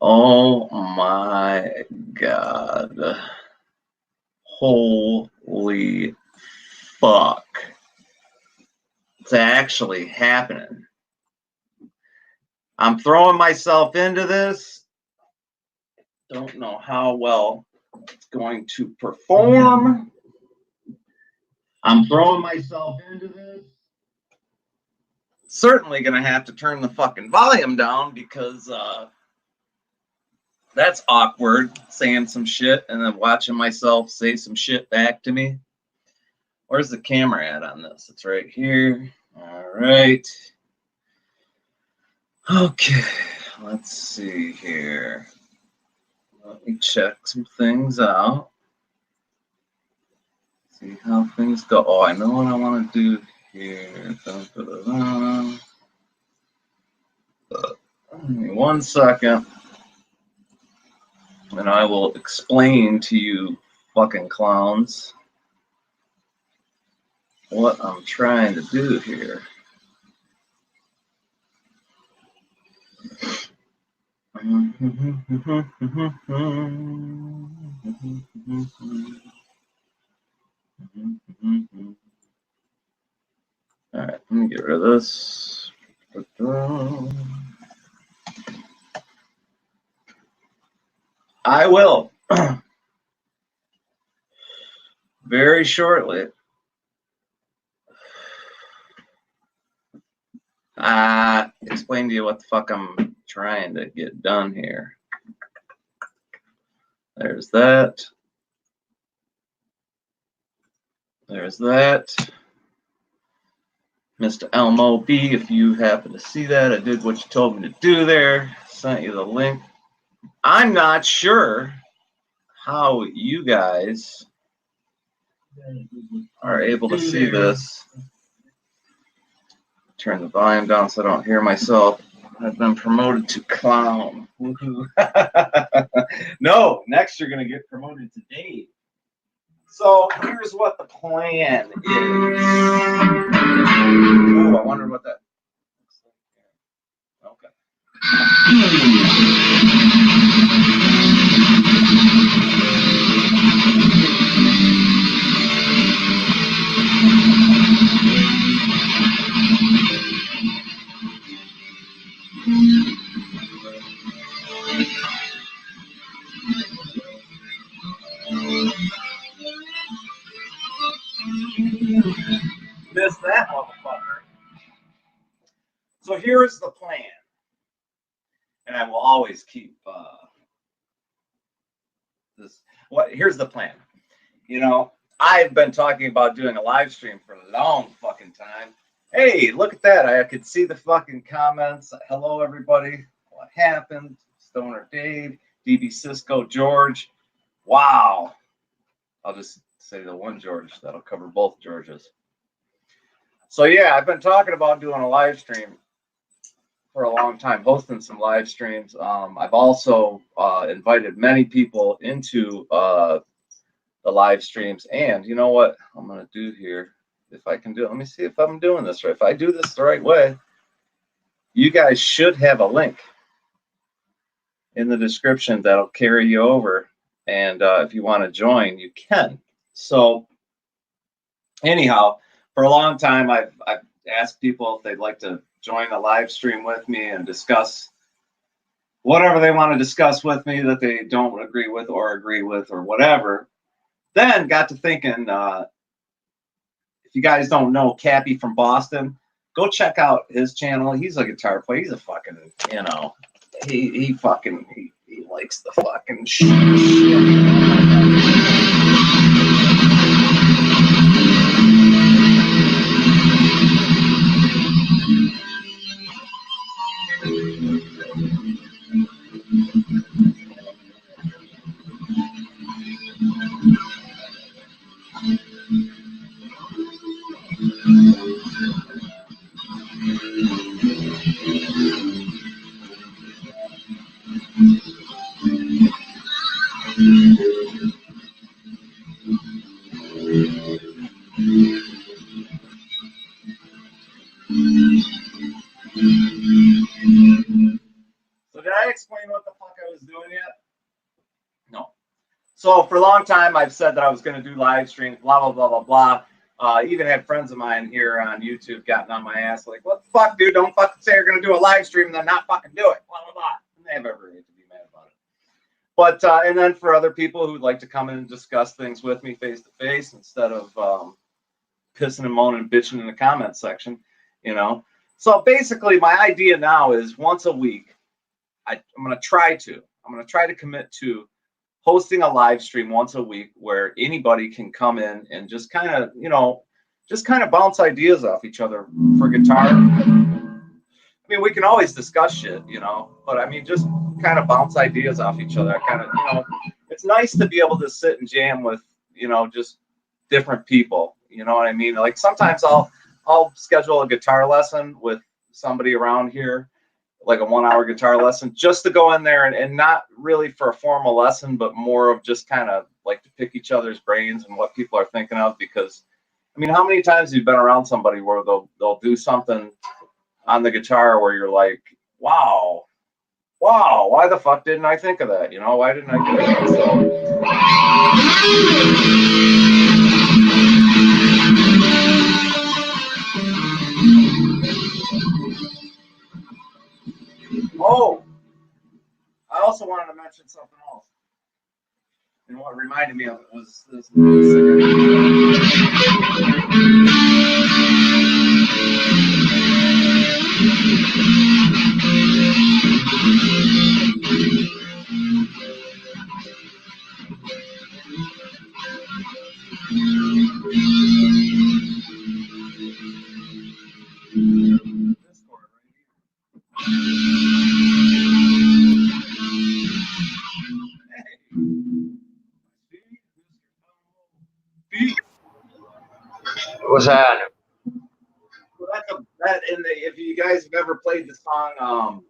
Oh my God. Holy fuck. It's actually happening. I'm throwing myself into this. Don't know how well it's going to perform. I'm throwing myself into this. Certainly going to have to turn the fucking volume down because that's awkward, saying some shit and then watching myself say some shit back to me. Where's the camera at on this? It's right here. All right. Okay, let's see here. Let me check some things out. See how things go. Oh, I know what I want to do here. Give me 1 second. And I will explain to you fucking clowns what I'm trying to do here. All right, let me get rid of this. I will very shortly explain to you what the fuck I'm trying to get done here. There's that. There's that. Mr. Elmo B, if you happen to see that, I did what you told me to do there. Sent you the link. I'm not sure how you guys are able to see this. Turn the volume down so I don't hear myself. I've been promoted to clown. No, next you're going to get promoted to Dave. So here's what the plan is. Ooh, I wonder what that looks like. Okay. Missed that motherfucker. So here's the plan. And I will always keep this. Here's the plan. You know, I've been talking about doing a live stream for a long fucking time. Hey, look at that. I could see the fucking comments. Hello, everybody. What happened? Stoner Dave, DB Cisco, George. Wow. I'll just say the one George. That'll cover both Georges. So, yeah, I've been talking about doing a live stream for a long time, hosting some live streams. I've also invited many people into the live streams. And you know what I'm going to do here? If I can do it, let me see if I'm doing this right. If I do this the right way, you guys should have a link in the description that'll carry you over. And if you want to join, you can. So anyhow, for a long time, I've asked people if they'd like to join a live stream with me and discuss whatever they want to discuss with me that they don't agree with or whatever. Then got to thinking, if you guys don't know Cappy from Boston, go check out his channel. He's a guitar player. He's a fucking, you know, he likes the fucking shit. So did I explain what the fuck I was doing yet? No. So for a long time, I've said that I was going to do live streams, blah, blah, blah, blah, blah. Even had friends of mine here on YouTube gotten on my ass like, what the fuck, dude? Don't fucking say you're going to do a live stream and then not fucking do it, blah, blah, blah. And they have every right to be mad about it. But, and then for other people who'd like to come in and discuss things with me face to face instead of pissing and moaning and bitching in the comments section, you know. So basically my idea now is once a week, I'm going to try to commit to hosting a live stream once a week where anybody can come in and just kind of, you know, just kind of bounce ideas off each other for guitar. I mean, we can always discuss shit, you know, but I mean, just kind of bounce ideas off each other. Kind of, you know, it's nice to be able to sit and jam with, you know, just different people. You know what I mean? Like sometimes I'll schedule a guitar lesson with somebody around here, like a 1 hour guitar lesson, just to go in there and not really for a formal lesson, but more of just kind of like to pick each other's brains and what people are thinking of. Because I mean, how many times have you been around somebody where they'll do something on the guitar where you're like, wow, why the fuck didn't I think of that? You know, why didn't I do that? Oh, I also wanted to mention something else. And what reminded me of it was this. What's happening? Well, if you guys have ever played the song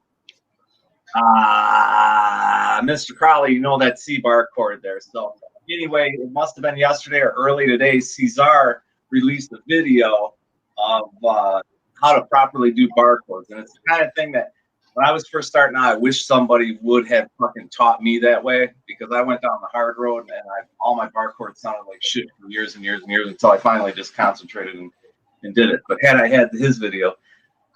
Mr. Crowley, you know that C bar chord there. So anyway, it must have been yesterday or early today, Cesar released a video of how to properly do bar chords. And it's the kind of thing that when I was first starting out, I wish somebody would have fucking taught me that way, because I went down the hard road and all my bar chords sounded like shit for years and years and years until I finally just concentrated and did it. But had I had his video,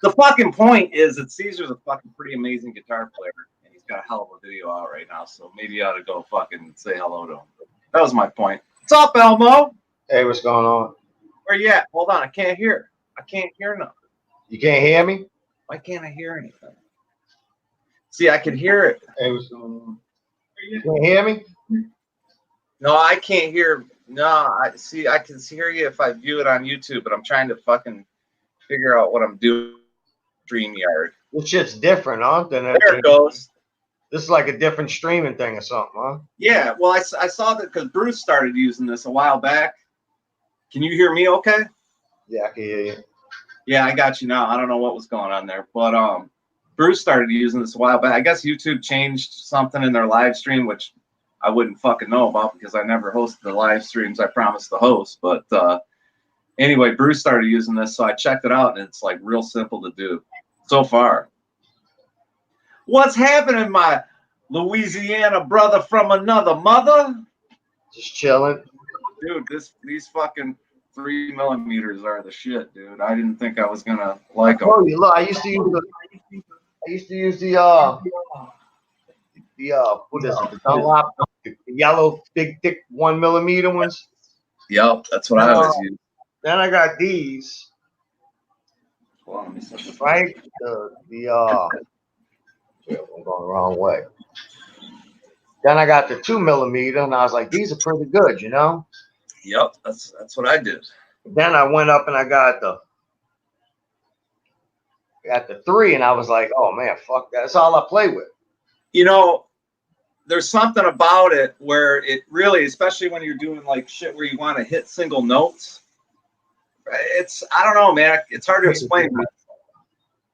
the fucking point is that Caesar's a fucking pretty amazing guitar player, and he's got a hell of a video out right now, so maybe you ought to go fucking say hello to him. That was my point. What's up, Elmo? Hey, what's going on? Where you at? Hold on, I can't hear. I can't hear nothing. You can't hear me? Why can't I hear anything? See, I can hear it. Hey, what's going on? You can't hear me? No, I can't hear. No, I can hear you if I view it on YouTube, but I'm trying to fucking figure out what I'm doing. StreamYard. This shit's different, huh? There it goes. This is like a different streaming thing or something, huh? Yeah, well, I saw that because Bruce started using this a while back. Can you hear me okay? Yeah, I can hear you. Yeah, I got you now. I don't know what was going on there, but Bruce started using this a while back. I guess YouTube changed something in their live stream, which I wouldn't fucking know about because I never hosted the live streams I promised to host. But anyway, Bruce started using this, so I checked it out, and it's like real simple to do so far. What's happening, my Louisiana brother from another mother? Just chilling. Dude, these fucking 3mm are the shit, dude. I didn't think I was gonna like them. Oh, look, I used to use the what is it? The Dunlop, the yellow, big, thick 1mm ones. Yep, that's what I always use. Then I got these. Well, let me set this right? I'm going the wrong way. Then I got the 2mm, and I was like, these are pretty good, you know? Yep, that's what I did. Then I went up and I got the 3, and I was like, oh man, fuck that. That's all I play with. You know, there's something about it where it really, especially when you're doing like shit where you want to hit single notes, I don't know, man. It's hard to explain, but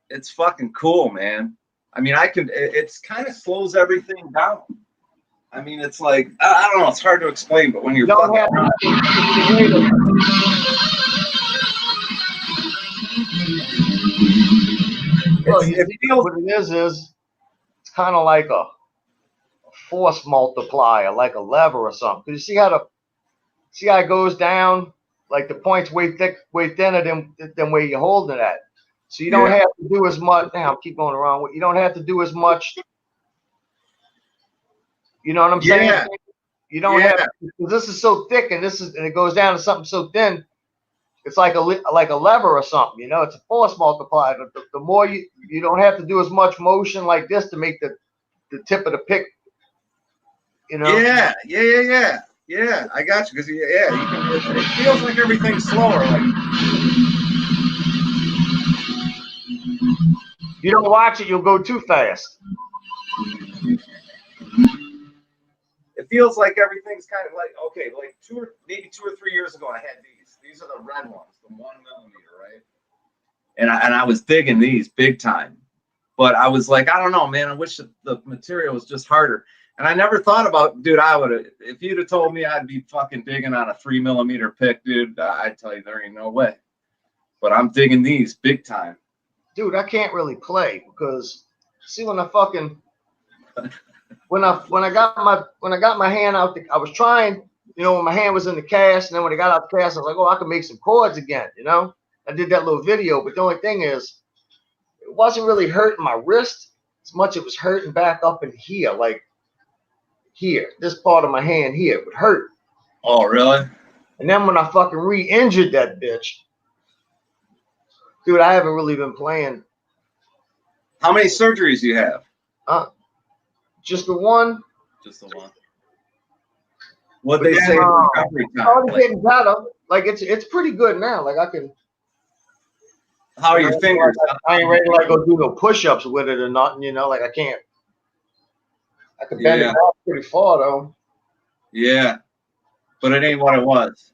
it's fucking cool, man. I mean, it's kind of slows everything down. I mean, it's like, I don't know, it's hard to explain, but when you're fucking around. What it is it's kind of like force multiplier, like a lever or something. Cause you see how it goes down, like the point's way thinner than where you're holding it at. So you don't have to do as much. Now I'm keep going the wrong way. You don't have to do as much. You know what I'm saying? You don't have, because this is so thick, and it goes down to something so thin. It's like a lever or something. You know, it's a force multiplier. The more you don't have to do as much motion like this to make the tip of the pick. You know. Yeah. I got you, because you can. It feels like everything's slower. Like you don't watch it, you'll go too fast. it feels like everything's kind of like okay, like maybe 2 or 3 years ago, I had these. These are the red ones, the 1 millimeter, right? And I was digging these big time, but I was like, I don't know, man. I wish the material was just harder. And I never thought about, dude. I would have, if you'd have told me I'd be fucking digging on a 3 millimeter pick, dude. I'd tell you there ain't no way. But I'm digging these big time. Dude, I can't really play because see when I fucking when I got my hand out, I was trying, you know, when my hand was in the cast, and then when I got out the cast, I was like, oh, I can make some chords again, you know. I did that little video, but the only thing is, it wasn't really hurting my wrist as much. It was hurting back up in here, like here, this part of my hand here would hurt. Oh, really? And then when I fucking re-injured that bitch, dude, I haven't really been playing. How many surgeries do you have? Just the one. Just the one. What they say recovery time? Like, getting better. Like it's pretty good now. Like I can. How are your fingers? I ain't ready to like go do no push-ups with it or nothing. You know, like I can't. I can bend it off pretty far though. Yeah, but it ain't what it was.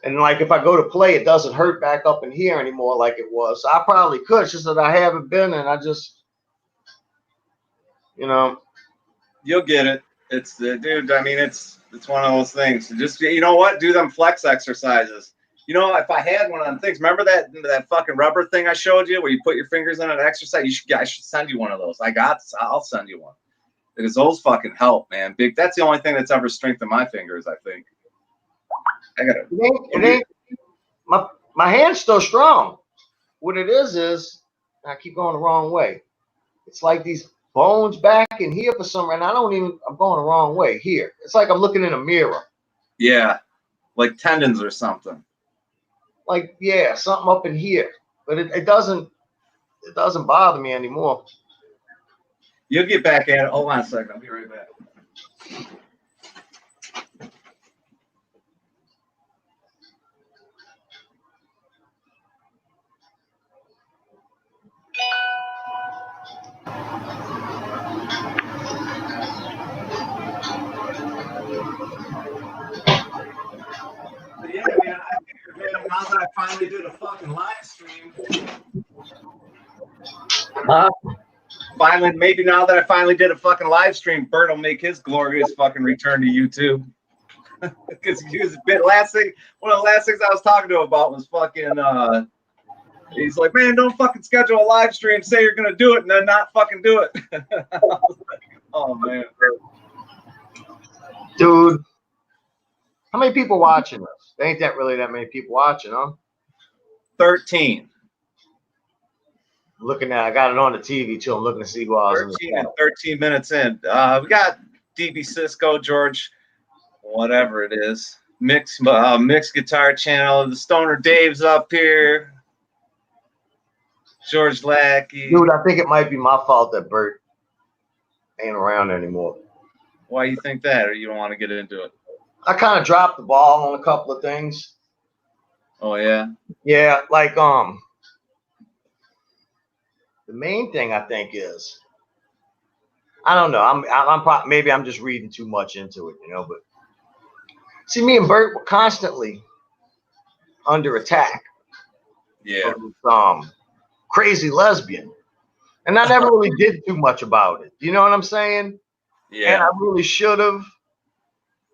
And like if I go to play, it doesn't hurt back up in here anymore like it was. So I probably could. It's just that I haven't been, and I just, you know. You'll get it. It's dude. I mean, it's one of those things. Just, you know what? Do them flex exercises. You know, if I had one of them things, remember that fucking rubber thing I showed you where you put your fingers in an exercise? I should send you one of those. I'll send you one. Because those fucking help, man. Big. That's the only thing that's ever strengthened my fingers, I think. I gotta. It ain't my hand's still strong. What it is I keep going the wrong way. It's like these bones back in here for some reason. I'm going the wrong way here. It's like I'm looking in a mirror. Yeah, like tendons or something. Like, yeah, something up in here. But it doesn't bother me anymore. You'll get back at it. Hold on a second. I'll be right back. But yeah, man, I figured, man, now that I finally did a fucking live stream. Maybe now that I finally did a fucking live stream, Bert will make his glorious fucking return to YouTube. Because he was one of the last things I was talking to him about was fucking he's like, man, don't fucking schedule a live stream, say you're gonna do it, and then not fucking do it. I was like, oh man. Dude. How many people watching this? There ain't that really that many people watching, huh? 13. Looking at, I got it on the TV too. I'm looking to see who I was. 13 minutes in. We got DB Cisco, George, whatever it is, mixed guitar channel. The Stoner Dave's up here. George Lackey. Dude, I think it might be my fault that Bert ain't around anymore. Why you think that, or you don't want to get into it? I kind of dropped the ball on a couple of things. Oh yeah. Yeah, like the main thing I think is, I don't know. I'm maybe I'm just reading too much into it, you know. But see, me and Bert were constantly under attack. Yeah. From crazy lesbian, and I never really did too much about it. You know what I'm saying? Yeah. And I really should have,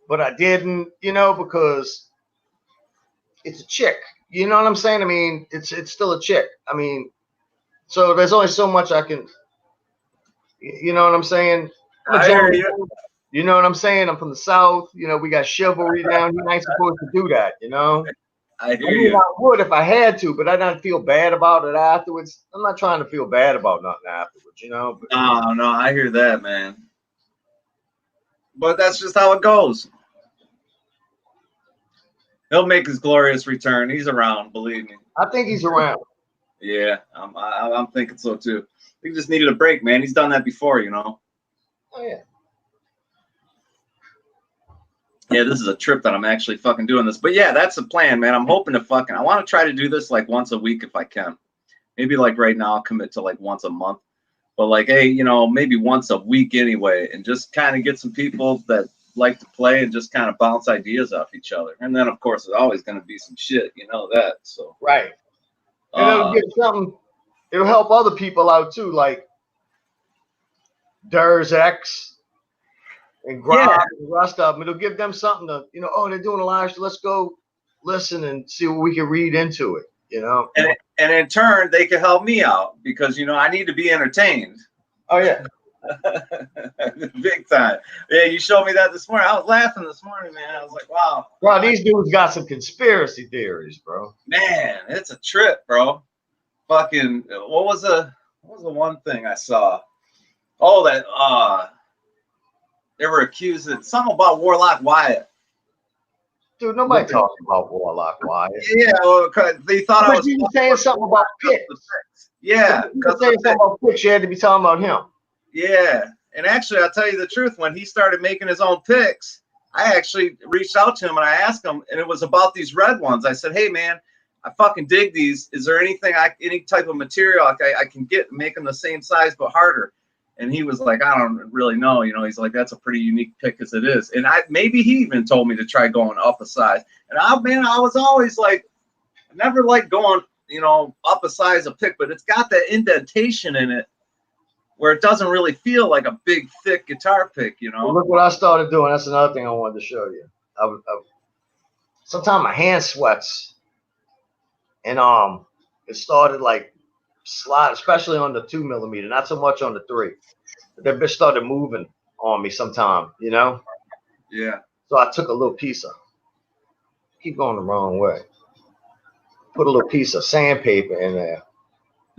but I didn't. You know, because it's a chick. You know what I'm saying? I mean, it's still a chick. I mean, so there's only so much I can. You know what I'm saying? I'm a I hear gentleman. you. You know what I'm saying? I'm from the South. You know, we got chivalry down here. I ain't supposed to do that, you know? I hear I mean, you. I would if I had to, but I don't feel bad about it afterwards. I'm not trying to feel bad about nothing afterwards, you know? But, No, I hear that, man. But that's just how it goes. He'll make his glorious return. He's around, believe me. I think he's around. Yeah, I'm thinking so too. He just needed a break, man. He's done that before, you know. Oh, yeah. Yeah, this is a trip that I'm actually fucking doing this. But yeah, that's the plan, man. I'm hoping to I want to try to do this like once a week if I can. Maybe like right now I'll commit to like once a month. But like, hey, you know, maybe once a week anyway, and just kind of get some people that like to play and just kind of bounce ideas off each other. And then of course there's always going to be some shit, you know that. So Right. And it'll get something, it'll help other people out too, like Durs X and Grob and the rest of them. It'll give them something to, you know, oh, they're doing a live show. Let's go listen and see what we can read into it, you know? And in turn, they can help me out because, you know, I need to be entertained. Oh, yeah. Big time. Yeah, you showed me that this morning. I was laughing this morning, man. I was like, wow. Bro, these dudes got some conspiracy theories, bro. Man, it's a trip, bro. Fucking, what was the one thing I saw? Oh, that, they were accusing something about Warlock Wyatt. Dude, nobody talking about Warlock Wyatt. Yeah, well, they thought I was saying something about picks. Yeah, because saying something about picks, you had to be talking about him. Yeah, and actually, I'll tell you the truth. When he started making his own picks, I actually reached out to him and I asked him, and it was about these red ones. I said, "Hey, man, I fucking dig these. Is there any type of material I can get and make them the same size but harder?" And he was like, "I don't really know." You know, he's like, "That's a pretty unique pick as it is." And maybe he even told me to try going up a size. And I was always like, I never liked going, you know, up a size of pick, but it's got that indentation in it where it doesn't really feel like a big, thick guitar pick, you know. Well, look what I started doing. That's another thing I wanted to show you. Sometimes my hand sweats, and it started like slide, especially on the 2mm, not so much on the 3. But they started moving on me sometime, you know. Yeah. So I took a little piece of. Keep going the wrong way. Put a little piece of sandpaper in there.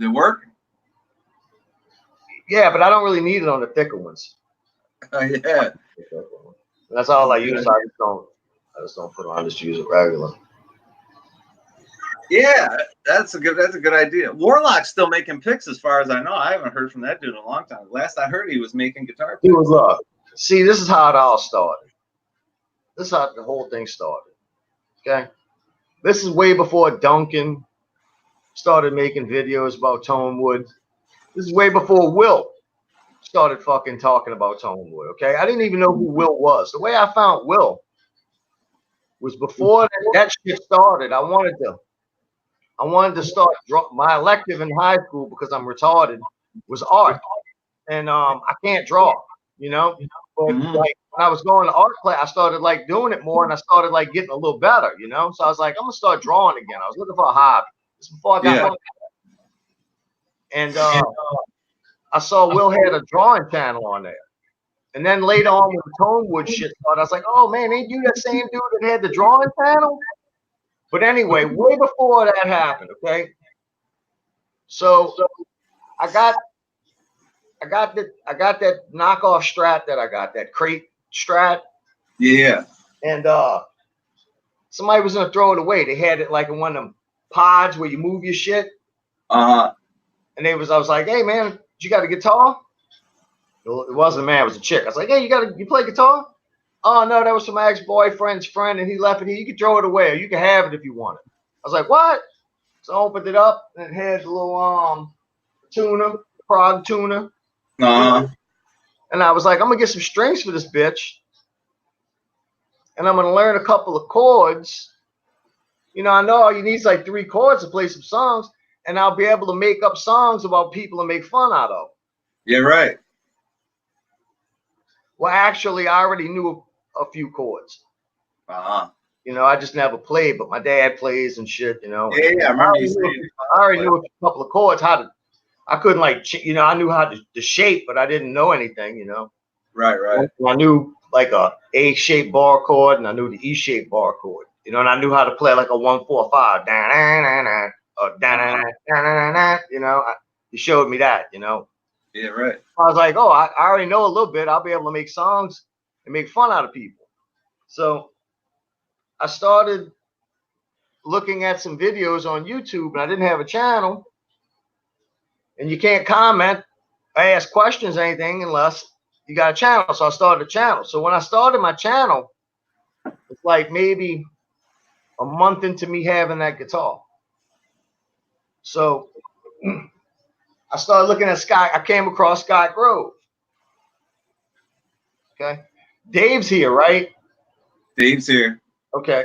Did it work? Yeah, but I don't really need it on the thicker ones. Yeah. That's all I use. I just don't put it on. I just use it regular. Yeah, that's a good idea. Warlock's still making picks, as far as I know. I haven't heard from that dude in a long time. Last I heard, he was making guitar picks. Dude, see, this is how it all started. This is how the whole thing started. Okay, this is way before Duncan started making videos about Tonewood. This is way before Will started fucking talking about Tonewood. Okay, I didn't even know who Will was. The way I found Will was before that shit started. I wanted to start my elective in high school because I'm retarded was art, and I can't draw, you know. But like when I was going to art class, I started like doing it more, and I started like getting a little better, you know. So I was like, I'm gonna start drawing again. I was looking for a hobby. This before I got money. And I saw Will had a drawing channel on there. And then later on when the Tonewood shit started, I was like, oh man, ain't you that same dude that had the drawing channel? But anyway, way before that happened, okay? So I got that knockoff Strat that I got, that crate Strat. Yeah. And somebody was gonna throw it away. They had it like in one of them pods where you move your shit. And I was like, hey man, you got a guitar? It wasn't a man, it was a chick. I was like, hey, you play guitar? Oh no, that was from my ex-boyfriend's friend, and he left it here. You can throw it away, or you can have it if you want it. I was like, what? So I opened it up, and it had the little tuner, prog tuner. And I was like, I'm gonna get some strings for this bitch, and I'm gonna learn a couple of chords. You know, I know all you need is like 3 chords to play some songs, and I'll be able to make up songs about people and make fun out of. Yeah, right. Well, actually, I already knew a few chords. You know, I just never played, but my dad plays and shit, you know. Yeah, I remember you saying. I already knew a couple of chords, I couldn't like, you know, I knew how to shape, but I didn't know anything, you know. Right, right. I knew like a A-shaped bar chord, and I knew the E-shaped bar chord. You know, and I knew how to play like a 1-4-5. You know, he showed me that. You know. Yeah, right. I was like, oh, I already know a little bit. I'll be able to make songs and make fun out of people. So I started looking at some videos on YouTube, and I didn't have a channel. And you can't comment, ask questions, anything unless you got a channel. So I started a channel. So when I started my channel, it's like maybe a month into me having that guitar. So I started looking at Scott. I came across Scott Grove. Okay. Dave's here, right? Dave's here. Okay.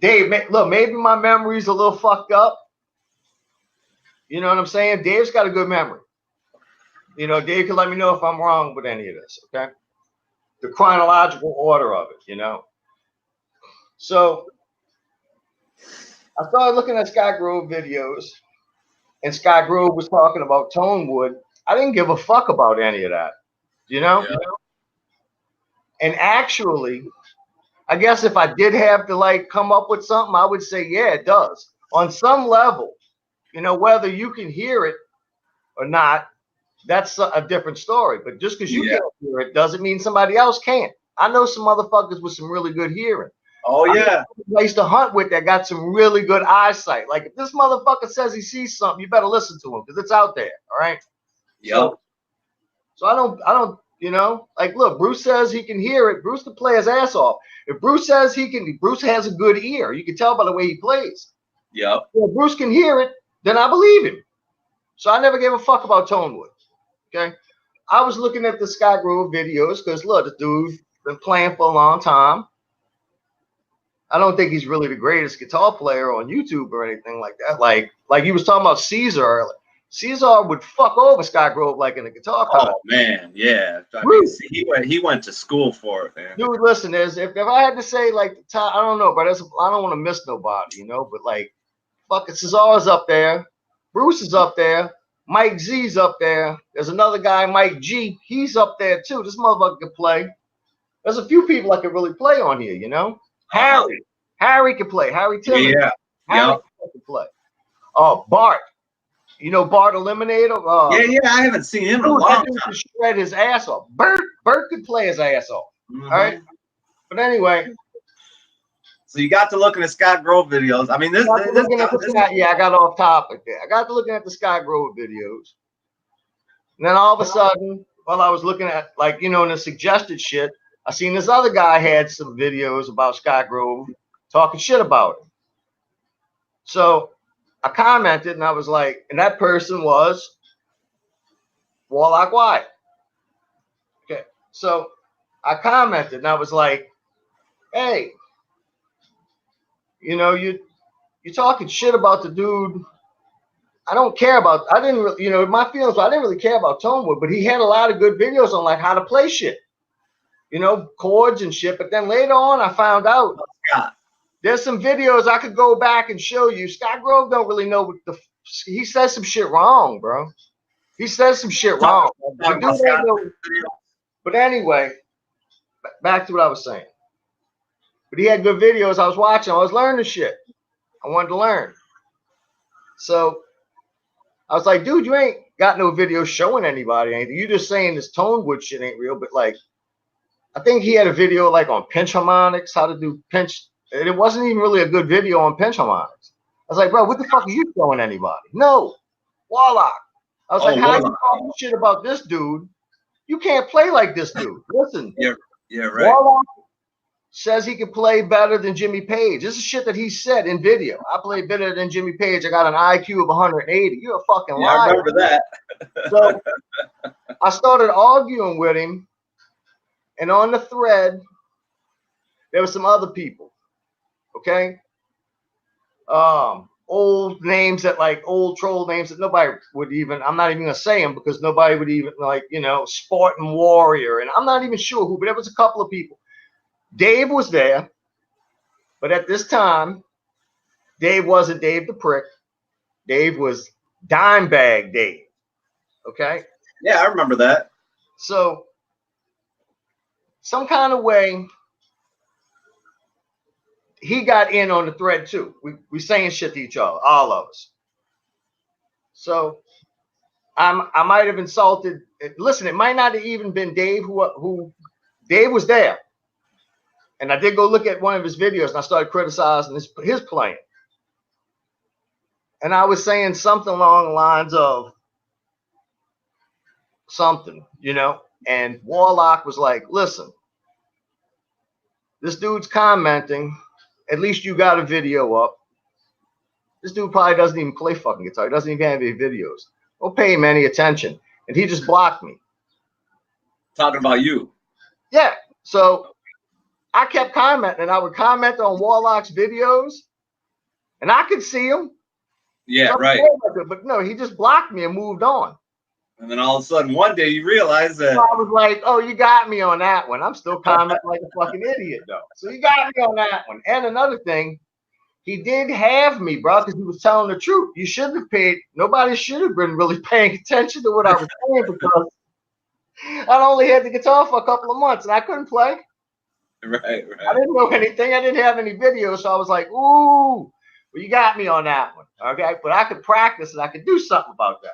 Dave, look, maybe my memory's a little fucked up. You know what I'm saying? Dave's got a good memory. You know, Dave can let me know if I'm wrong with any of this, okay? The chronological order of it, you know? So I started looking at Scott Grove videos, and Scott Grove was talking about Tonewood. I didn't give a fuck about any of that, you know? Yeah. And actually, I guess if I did have to like come up with something, I would say, yeah, it does. On some level, you know, whether you can hear it or not, that's a different story. But just because you can't hear it doesn't mean somebody else can't. I know some motherfuckers with some really good hearing. Oh, yeah. I used to hunt with that got some really good eyesight. Like if this motherfucker says he sees something, you better listen to him because it's out there. All right. Yep. So I don't, you know, like look, Bruce says he can hear it. Bruce can play his ass off. If Bruce says he can, Bruce has a good ear. You can tell by the way he plays. Yep. If Bruce can hear it, then I believe him. So I never gave a fuck about Tonewood. Okay. I was looking at the Scott Grove videos because look, the dude's been playing for a long time. I don't think he's really the greatest guitar player on YouTube or anything like that. Like he was talking about Caesar earlier. Caesar would fuck over Scott Grove like in a guitar contest. Oh man, yeah. I mean, he went to school for it, man. Dude, listen, if I had to say like the top, I don't know, but I don't want to miss nobody, you know. But like, fucking Cesar's up there, Bruce is up there, Mike Z's up there. There's another guy, Mike G. He's up there too. This motherfucker can play. There's a few people that can really play on here, you know. Harry can play. Harry Timmons. Yeah. Harry can play. Bart. You know Bart Eliminator? Yeah. I haven't seen him in a long time. Shred his ass off. Bert could play his ass off. Mm-hmm. All right. But anyway. So you got to looking at Scott Grove videos. I mean, I got off topic there. I got to looking at the Scott Grove videos. And then all of a sudden, while I was looking at, like, you know, in the suggested shit, I seen this other guy had some videos about Scott Grove talking shit about him. So I commented and I was like, and that person was Warlock Wyatt. Okay. So I commented and I was like, hey, you know, you're talking shit about the dude. I didn't really, you know, my feelings, I didn't really care about Tonewood, but he had a lot of good videos on like how to play shit, you know, chords and shit. But then later on, I found out there's some videos I could go back and show you. Scott Grove don't really know what he says some shit wrong, bro. He says some shit wrong. But anyway, back to what I was saying. But he had good videos. I was watching. I was learning shit. I wanted to learn. So I was like, dude, you ain't got no video showing anybody anything. You just saying this Tonewood shit ain't real. But like, I think he had a video like on pinch harmonics, how to do pinch. And it wasn't even really a good video on pinch harmonics. I was like, bro, what the fuck are you showing anybody? No, Warlock. I was like, how are you talking shit about this dude? You can't play like this dude. Listen. Yeah, right. Warlock says he can play better than Jimmy Page. This is shit that he said in video. I play better than Jimmy Page. I got an IQ of 180. You're a fucking liar. I remember that. So I started arguing with him, and on the thread, there were some other people. Okay. Old names that like old troll names that nobody would even, I'm not even gonna say them because nobody would even like, you know, Spartan Warrior, and I'm not even sure who, but there was a couple of people. Dave was there, but at this time, Dave wasn't Dave the Prick. Dave was Dimebag Dave. Okay. Yeah, I remember that. So some kind of way, he got in on the thread too. We saying shit to each other, all of us. So I might have insulted. Listen, it might not have even been Dave who Dave was there, and I did go look at one of his videos, and I started criticizing his playing, and I was saying something along the lines of something, you know, and Warlock was like, "Listen, this dude's commenting. At least you got a video up. This dude probably doesn't even play fucking guitar. He doesn't even have any videos. Don't pay him any attention." And he just blocked me. Talking about you. Yeah. So I kept commenting, and I would comment on Warlock's videos, and I could see him. Yeah, so right. But no, he just blocked me and moved on. And then all of a sudden, one day you realize that. So I was like, "Oh, you got me on that one." I'm still commenting like a fucking idiot, though. So you got me on that one. And another thing, he did have me, bro, because he was telling the truth. You shouldn't have paid. Nobody should have been really paying attention to what I was saying because I only had the guitar for a couple of months and I couldn't play. Right. I didn't know anything. I didn't have any videos, so I was like, "Ooh, well, you got me on that one, okay?" But I could practice and I could do something about that.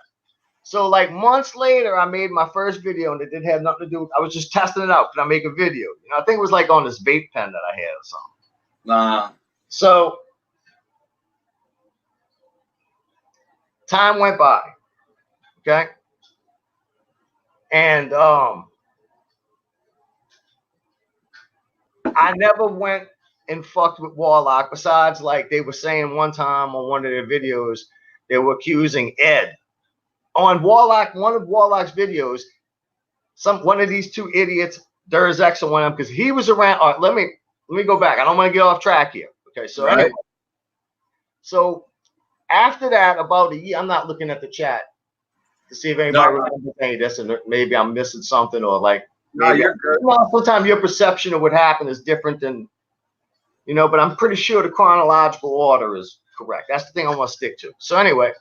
So like months later, I made my first video, and it didn't have nothing to do. I was just testing it out. Could I make a video? You know, I think it was like on this vape pen that I had or something. So time went by, okay, and I never went and fucked with Warlock. Besides, like they were saying one time on one of their videos, they were accusing Ed on Warlock. One of Warlock's videos, one of these two idiots, Durzx or one of them, because he was around. All right, let me go back. I don't want to get off track here. Okay, so right. Anyway, so after that, about a year, I'm not looking at the chat to see if anybody remembers any of this, and maybe I'm missing something, or like you're good. Sometimes your perception of what happened is different than, you know, but I'm pretty sure the chronological order is correct. That's the thing I want to stick to. So anyway,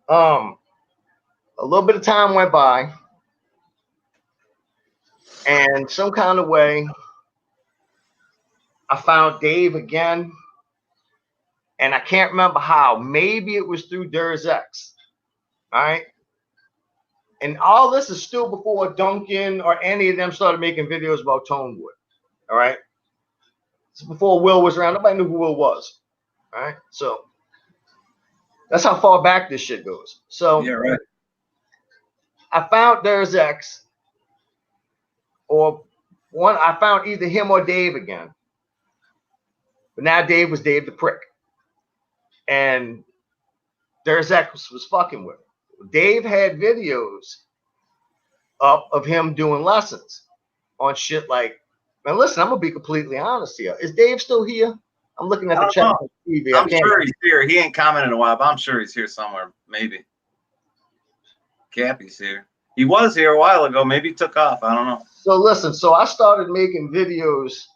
a little bit of time went by, and some kind of way, I found Dave again, and I can't remember how. Maybe it was through Durzx. All right. And all this is still before Duncan or any of them started making videos about Tonewood. All right. It's before Will was around. Nobody knew who Will was. All right. So that's how far back this shit goes. So yeah, right. I found Durzx, or one, I found either him or Dave again. But now Dave was Dave the Prick. And Durzx was fucking with him. Dave had videos up of him doing lessons on shit like, man, listen, I'm gonna be completely honest here. Is Dave still here? I'm looking at the chat on TV. I'm sure he's here. He ain't commented in a while, but I'm sure he's here somewhere. Maybe. Cappy's here. He was here a while ago. Maybe he took off. I don't know. So listen, so I started making videos,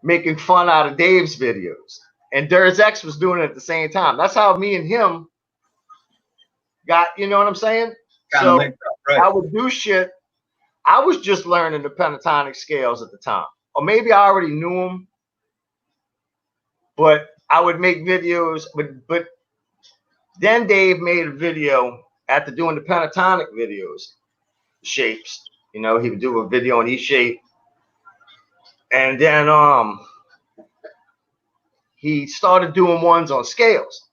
making fun out of Dave's videos. And Durzx was doing it at the same time. That's how me and him got, you know what I'm saying? So right. I would do shit. I was just learning the pentatonic scales at the time. Or maybe I already knew them. But I would make videos. But then Dave made a video after doing the pentatonic videos, shapes. You know, he would do a video on each shape. And then he started doing ones on scales.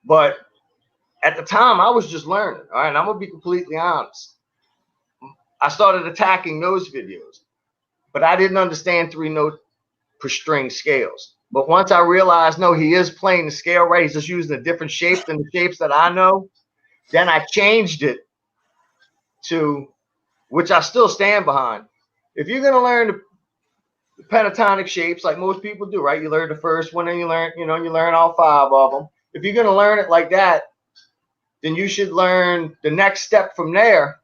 But at the time, I was just learning. All right, and I'm gonna be completely honest. I started attacking those videos, but I didn't understand 3-note per string scales. But once I realized, no, he is playing the scale right, he's just using a different shape than the shapes that I know, then I changed it to, which I still stand behind. If you're gonna learn the pentatonic shapes like most people do, right? You learn the first one and you learn all 5 of them. If you're gonna learn it like that, then you should learn the next step from there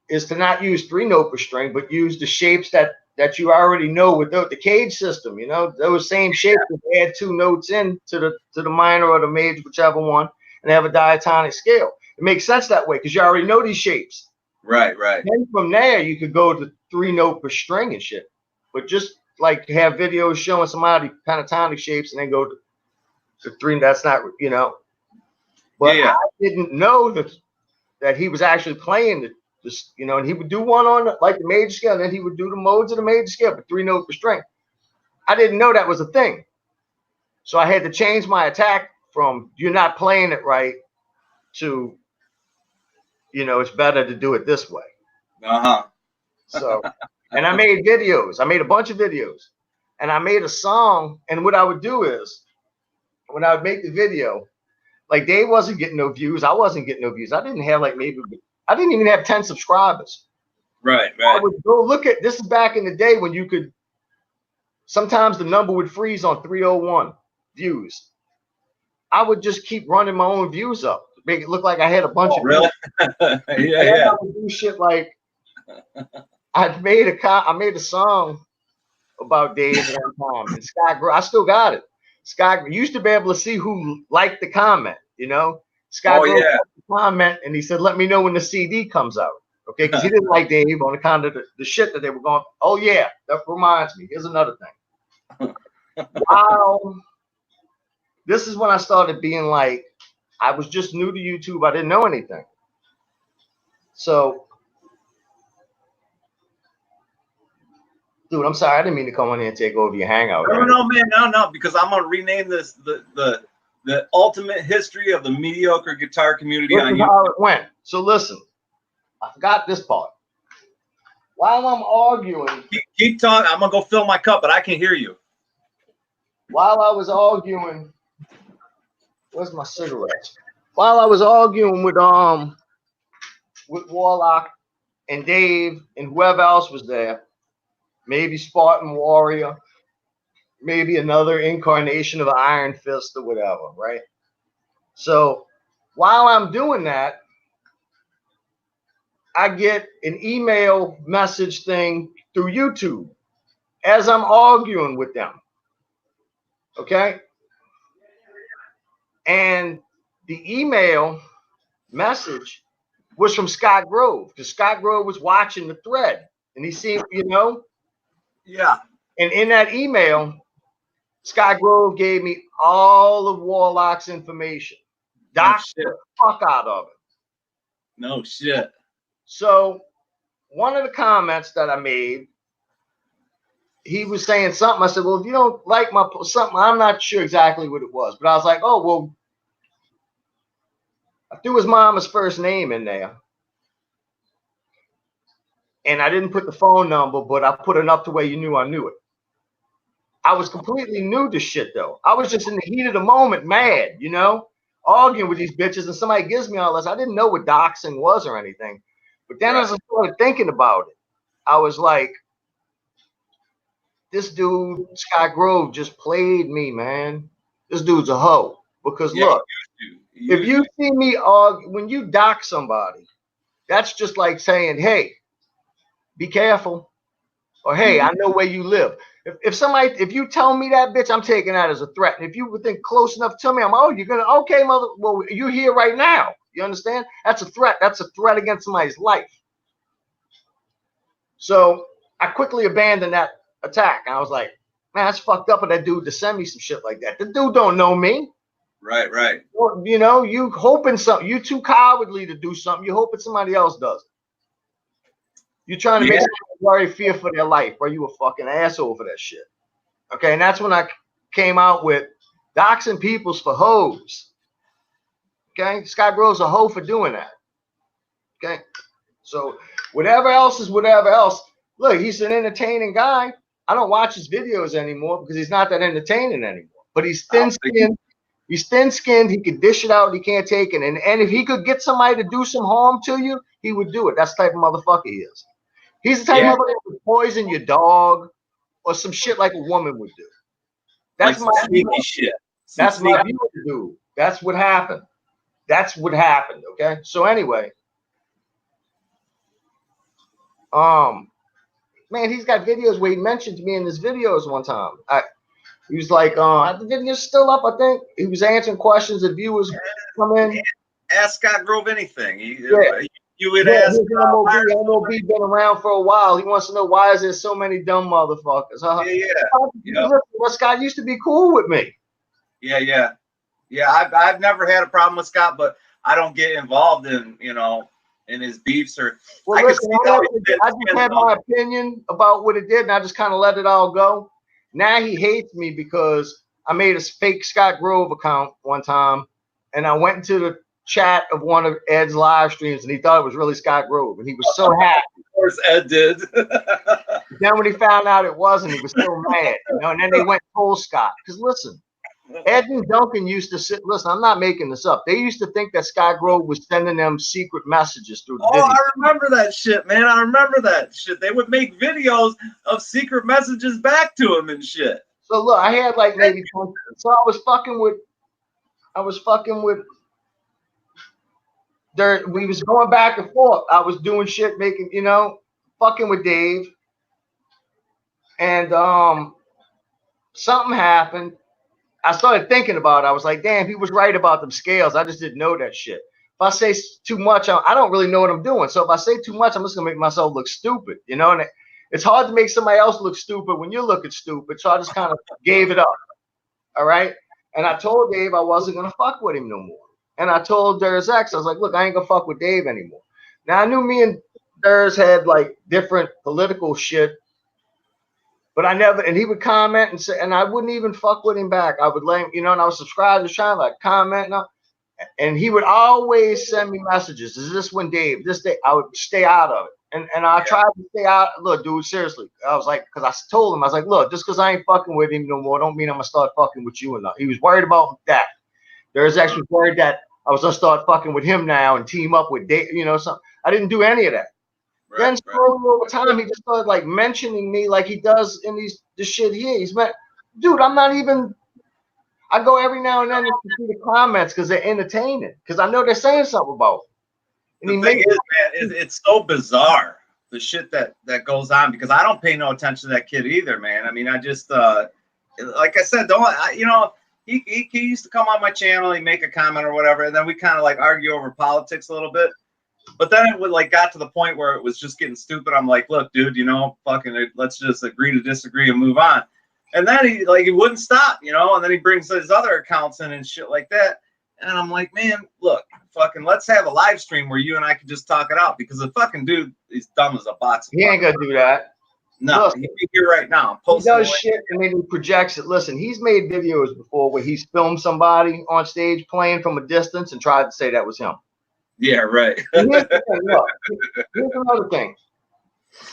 is to not use 3-note per string, but use the shapes that you already know with the cage system. You know, those same shapes, add 2 notes in to the minor or the major, whichever one, and have a diatonic scale. It makes sense that way because you already know these shapes. Right, right. Then from there, you could go to 3-note per string and shit. But just like have videos showing somebody pentatonic shapes and then go to 3. That's not, you know. But Yeah. I didn't know that he was actually playing this, you know, and he would do one on like the major scale, and then he would do the modes of the major scale for 3-note per string. I didn't know that was a thing. So I had to change my attack from you're not playing it right to, you know, it's better to do it this way. Uh-huh. So, and I made videos. I made a bunch of videos. And I made a song. And what I would do is, when I would make the video, like Dave wasn't getting no views. I wasn't getting no views. I didn't have like I didn't even have 10 subscribers. Right, I right. would go look at, this is back in the day when you could, sometimes the number would freeze on 301 views. I would just keep running my own views up, make it look like I had a bunch of really? views. Yeah. I would do shit like I made a song about Dave one time, and Scott I still got it. Scott used to be able to see who liked the comment, you know. Scott yeah. comment, and he said, "Let me know when the CD comes out." Okay, because he didn't like Dave on account of the shit that they were going. Oh yeah, that reminds me. Here's another thing. Wow, this is when I started being like, I was just new to YouTube. I didn't know anything. So, dude, I'm sorry. I didn't mean to come on here and take over your Hangout. No, man, no, because I'm gonna rename this the ultimate history of the mediocre guitar community on YouTube. How it went. So listen, I forgot this part. While I'm arguing, keep talking. I'm gonna go fill my cup, but I can hear you. While I was arguing, where's my cigarettes? While I was arguing with Warlock and Dave and whoever else was there, maybe Spartan Warrior, maybe another incarnation of Iron Fist or whatever, right? So while I'm doing that, I get an email message thing through YouTube as I'm arguing with them. Okay? And the email message was from Scott Grove, because Scott Grove was watching the thread and he seemed, you know. Yeah. And in that email, Scott Grove gave me all of Warlock's information. Doxed the fuck out of it. No shit. So one of the comments that I made, he was saying something. I said, well, if you don't like my something, I'm not sure exactly what it was. But I was like, oh, well, I threw his mama's first name in there. And I didn't put the phone number, but I put enough to where you knew I knew it. I was completely new to shit, though. I was just in the heat of the moment, mad, you know, arguing with these bitches, and somebody gives me all this. I didn't know what doxing was or anything. But then as I started thinking about it, I was like, this dude, Scott Grove, just played me, man. This dude's a hoe. Because look, if you see me argue, when you dox somebody, that's just like saying, hey, be careful. Or, hey, I know where you live. If you tell me that, bitch, I'm taking that as a threat. And if you would think close enough to me, you're going to, okay, mother, well, you're here right now. You understand? That's a threat. That's a threat against somebody's life. So I quickly abandoned that attack. I was like, man, that's fucked up of that dude to send me some shit like that. The dude don't know me. Right, right. You know, you hoping something. You too cowardly to do something. You hoping somebody else does it. You're trying to make somebody worry, fear for their life, or you a fucking asshole for that shit. Okay, and that's when I came out with doxing peoples for hoes. Okay, Scott Grove's a hoe for doing that. Okay, so whatever else is whatever else. Look, he's an entertaining guy. I don't watch his videos anymore because he's not that entertaining anymore. But he's thin-skinned. He's thin-skinned. He could dish it out. He can't take it. And if he could get somebody to do some harm to you, he would do it. That's the type of motherfucker he is. He's the type of motherfucker who would poison your dog or some shit like a woman would do. That's like my sneaky shit. That's my view of the dude. That's what happened. That's what happened. Okay. So anyway, man, he's got videos where he mentioned me in his videos one time. He was like, the video's still up, I think. He was answering questions that viewers come in. ask Scott Grove anything. Yeah. You would Yeah, ask. his MOB been around for a while. He wants to know why is there so many dumb motherfuckers. Yeah. Well, Scott used to be cool with me. Yeah. I've never had a problem with Scott, but I don't get involved in in his beefs or. Well, I listen, I just had my opinion about what it did, and I just kind of let it all go. Now he hates me because I made a fake Scott Grove account one time, and I went into the chat of one of Ed's live streams, and he thought it was really Scott Grove, and he was so happy. Of course, Ed did. Then when he found out it wasn't, he was so mad, and then they went full Scott. Because listen, Ed and Duncan used to sit. Listen, I'm not making this up. They used to think that Scott Grove was sending them secret messages through the video. I remember that shit, man. I remember that shit. They would make videos of secret messages back to him and shit. So look, I had like maybe. So I was fucking with. We was going back and forth. I was doing shit, making fucking with Dave, and something happened. I started thinking about it. I was like, damn, he was right about them scales. I just didn't know that shit. If I say too much, I don't really know what I'm doing. So if I say too much, I'm just gonna make myself look stupid, And it's hard to make somebody else look stupid when you're looking stupid. So I just kind of gave it up. All right. And I told Dave I wasn't gonna fuck with him no more. And I told Durs X, I was like, look, I ain't gonna fuck with Dave anymore. Now I knew me and Durs had like different political shit. But I never, and he would comment and say, and I wouldn't even fuck with him back. I would let him, and I was subscribed to his channel, like comment, and he would always send me messages. Is this when Dave? This day, I would stay out of it, and I tried to stay out. Look, dude, seriously, I was like, because I told him, I was like, look, just because I ain't fucking with him no more, don't mean I'm gonna start fucking with you or not. He was worried about that. There's actually worried that I was gonna start fucking with him now and team up with Dave, something. I didn't do any of that. Then slowly over time, he just started like mentioning me like he does in this shit here. He's met, dude. I'm not even. I go every now and then to see the comments because they're entertaining. Because I know they're saying something about. The thing is, man, it's so bizarre the shit that goes on because I don't pay no attention to that kid either, man. I mean, I just like I said, he used to come on my channel, he'd make a comment or whatever, and then we kind of like argue over politics a little bit. But then it would like got to the point where it was just getting stupid. I'm like, look, dude, fucking let's just agree to disagree and move on. And then he wouldn't stop, and then he brings his other accounts in and shit like that. And I'm like, man, look, fucking let's have a live stream where you and I can just talk it out because the fucking dude is dumb as a box. He ain't gonna do that. No, he'd be here right now. He does shit and then he projects it. Listen, he's made videos before where he's filmed somebody on stage playing from a distance and tried to say that was him. Yeah, right. Here's another thing.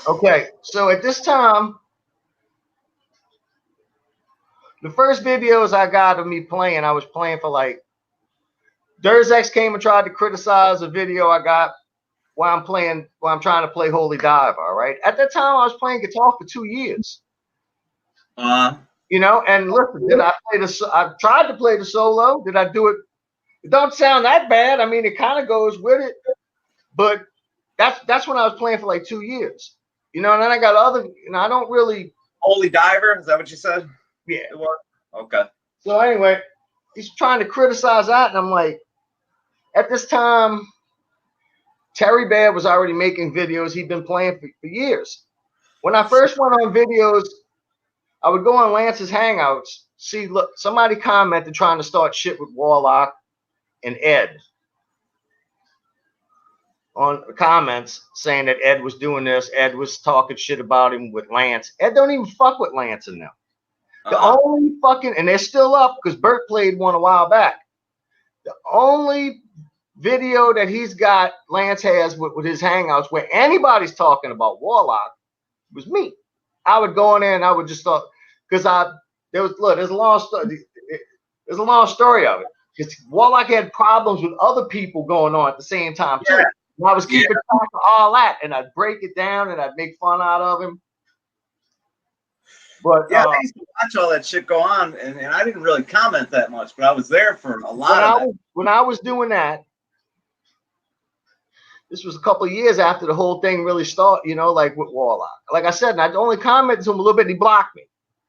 Okay, so at this time, the first videos I got of me playing, I was playing for like Durs X came and tried to criticize a video I got while I'm trying to play Holy Diver. All right. At that time, I was playing guitar for 2 years. And listen, did I play I tried to play the solo. Did I do it? It don't sound that bad. I mean, it kind of goes with it, but that's when I was playing for like 2 years, and then I got other, I don't really. Holy Diver, is that what you said? Yeah. It was? Okay. So anyway, he's trying to criticize that, and I'm like, at this time, Terry Bear was already making videos. He'd been playing for years. When I first went on videos, I would go on Lance's Hangouts, see, look, somebody commented trying to start shit with Warlock and Ed on comments saying that Ed was doing this. Ed was talking shit about him with Lance. Ed don't even fuck with Lance in them. The only fucking, and they're still up because Bert played one a while back. The only video that he's got, Lance has with his Hangouts where anybody's talking about Warlock was me. I would go in there and I would just talk because there's a long story. There's a long story of it. Because Warlock had problems with other people going on at the same time too. And I was keeping track of all that, and I'd break it down and I'd make fun out of him. But yeah, I used to watch all that shit go on, and I didn't really comment that much, but I was there for a lot of it. When I was doing that, this was a couple of years after the whole thing really started, like with Warlock. Like I said, and I only commented to him a little bit, and he blocked me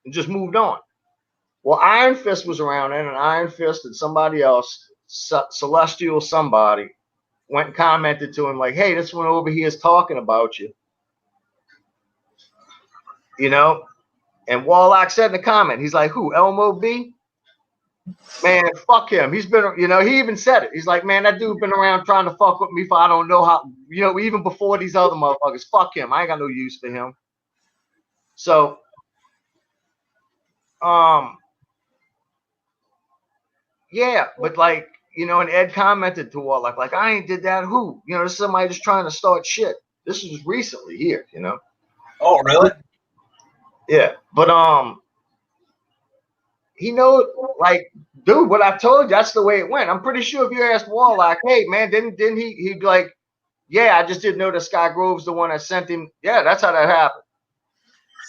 and just moved on. Well, Iron Fist was around then, and Iron Fist and somebody else celestial somebody went and commented to him like, hey, this one over here is talking about you. You know? And Warlock said in the comment, he's like, who, Elmo B? Man, fuck him. He's been, you know, he even said it. He's like, man, that dude been around trying to fuck with me for I don't know how, you know, even before these other motherfuckers. Fuck him. I ain't got no use for him. So, yeah, but like, you know, and Ed commented to Warlock, like, I ain't did that. Who? You know, this is somebody just trying to start shit. This was recently here, you know. Oh, really? Yeah, but he know, like, dude, what I told you, that's the way it went. I'm pretty sure if you asked Warlock, hey man, didn't he'd be like, yeah, I just didn't know that Sky Grove's the one that sent him. Yeah, that's how that happened.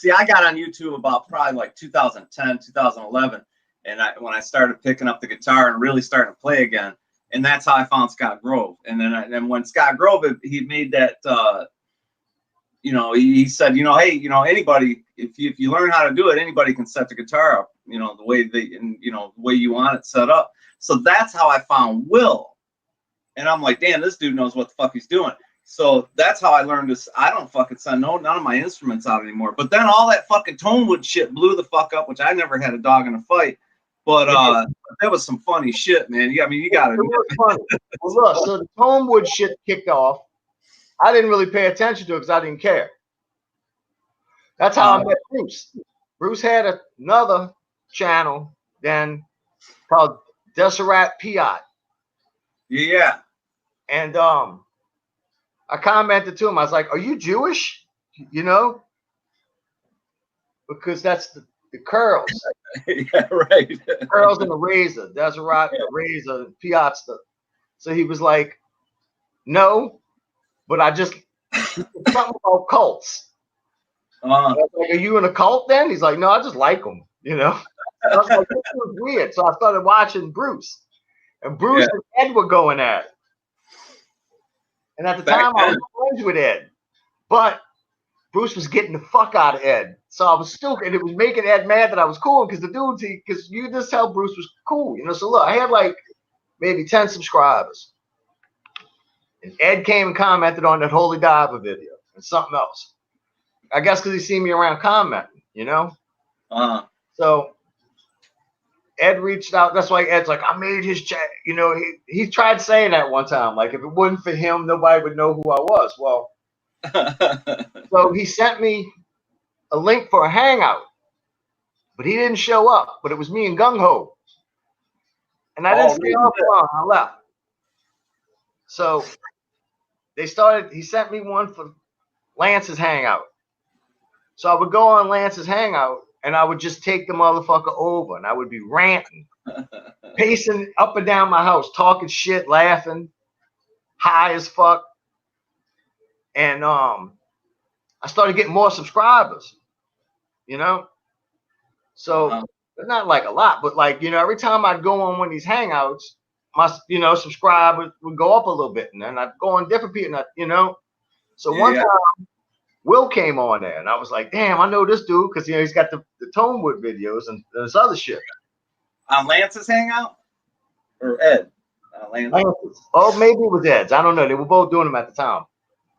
See, I got on YouTube about probably like 2010, 2011, and when I started picking up the guitar and really starting to play again, and that's how I found Scott Grove. And then when Scott Grove he made that, you know, he said, you know, hey, you know, anybody, if you learn how to do it, anybody can set the guitar up, you know, the way you know, the way you want it set up. So that's how I found Will, and I'm like, damn, this dude knows what the fuck he's doing. So that's how I learned this. I don't fucking send none of my instruments out anymore. But then all that fucking Tonewood shit blew the fuck up, which I never had a dog in a fight. But that was some funny shit, man. Yeah, I mean, you got it. Well, look, so the Tonewood shit kicked off. I didn't really pay attention to it because I didn't care. That's how I met Bruce. Bruce had another channel then called Deseret Piat. Yeah. And I commented to him. I was like, are you Jewish? You know? Because that's the curls. Yeah, right. The curls and the razor. Deseret, the razor, Piat's the. So he was like, no, but I just something about cults. I was like, are you in a cult then? He's like, no, I just like them, you know. I was like, this was weird. So I started watching Bruce. And Bruce and Ed were going at it. And at the time, I was friends with Ed. But Bruce was getting the fuck out of Ed. So I was still, and it was making Ed mad that I was cool because the dudes, because you just tell Bruce was cool, you know. So look, I had like maybe 10 subscribers. And Ed came and commented on that Holy Diver video and something else. I guess because he seen me around commenting, you know? So Ed reached out. That's why Ed's like, I made his chat. You know, he tried saying that one time. Like, if it wasn't for him, nobody would know who I was. Well, so he sent me a link for a hangout, but he didn't show up. But it was me and Gung Ho. And I didn't stay off long. I left. So he sent me one for Lance's hangout. So I would go on Lance's hangout and I would just take the motherfucker over and I would be ranting, pacing up and down my house, talking shit, laughing, high as fuck. And I started getting more subscribers, you know? So it's not like a lot, but like, you know, every time I'd go on one of these hangouts, my, you know, subscribers would go up a little bit. And then I'd go on different people, and you know? So one time, Will came on there, and I was like, damn, I know this dude, because, you know, he's got the Tonewood videos and this other shit. On Lance's hangout? Or Ed? Lance's. Oh, maybe it was Ed's. I don't know. They were both doing them at the time.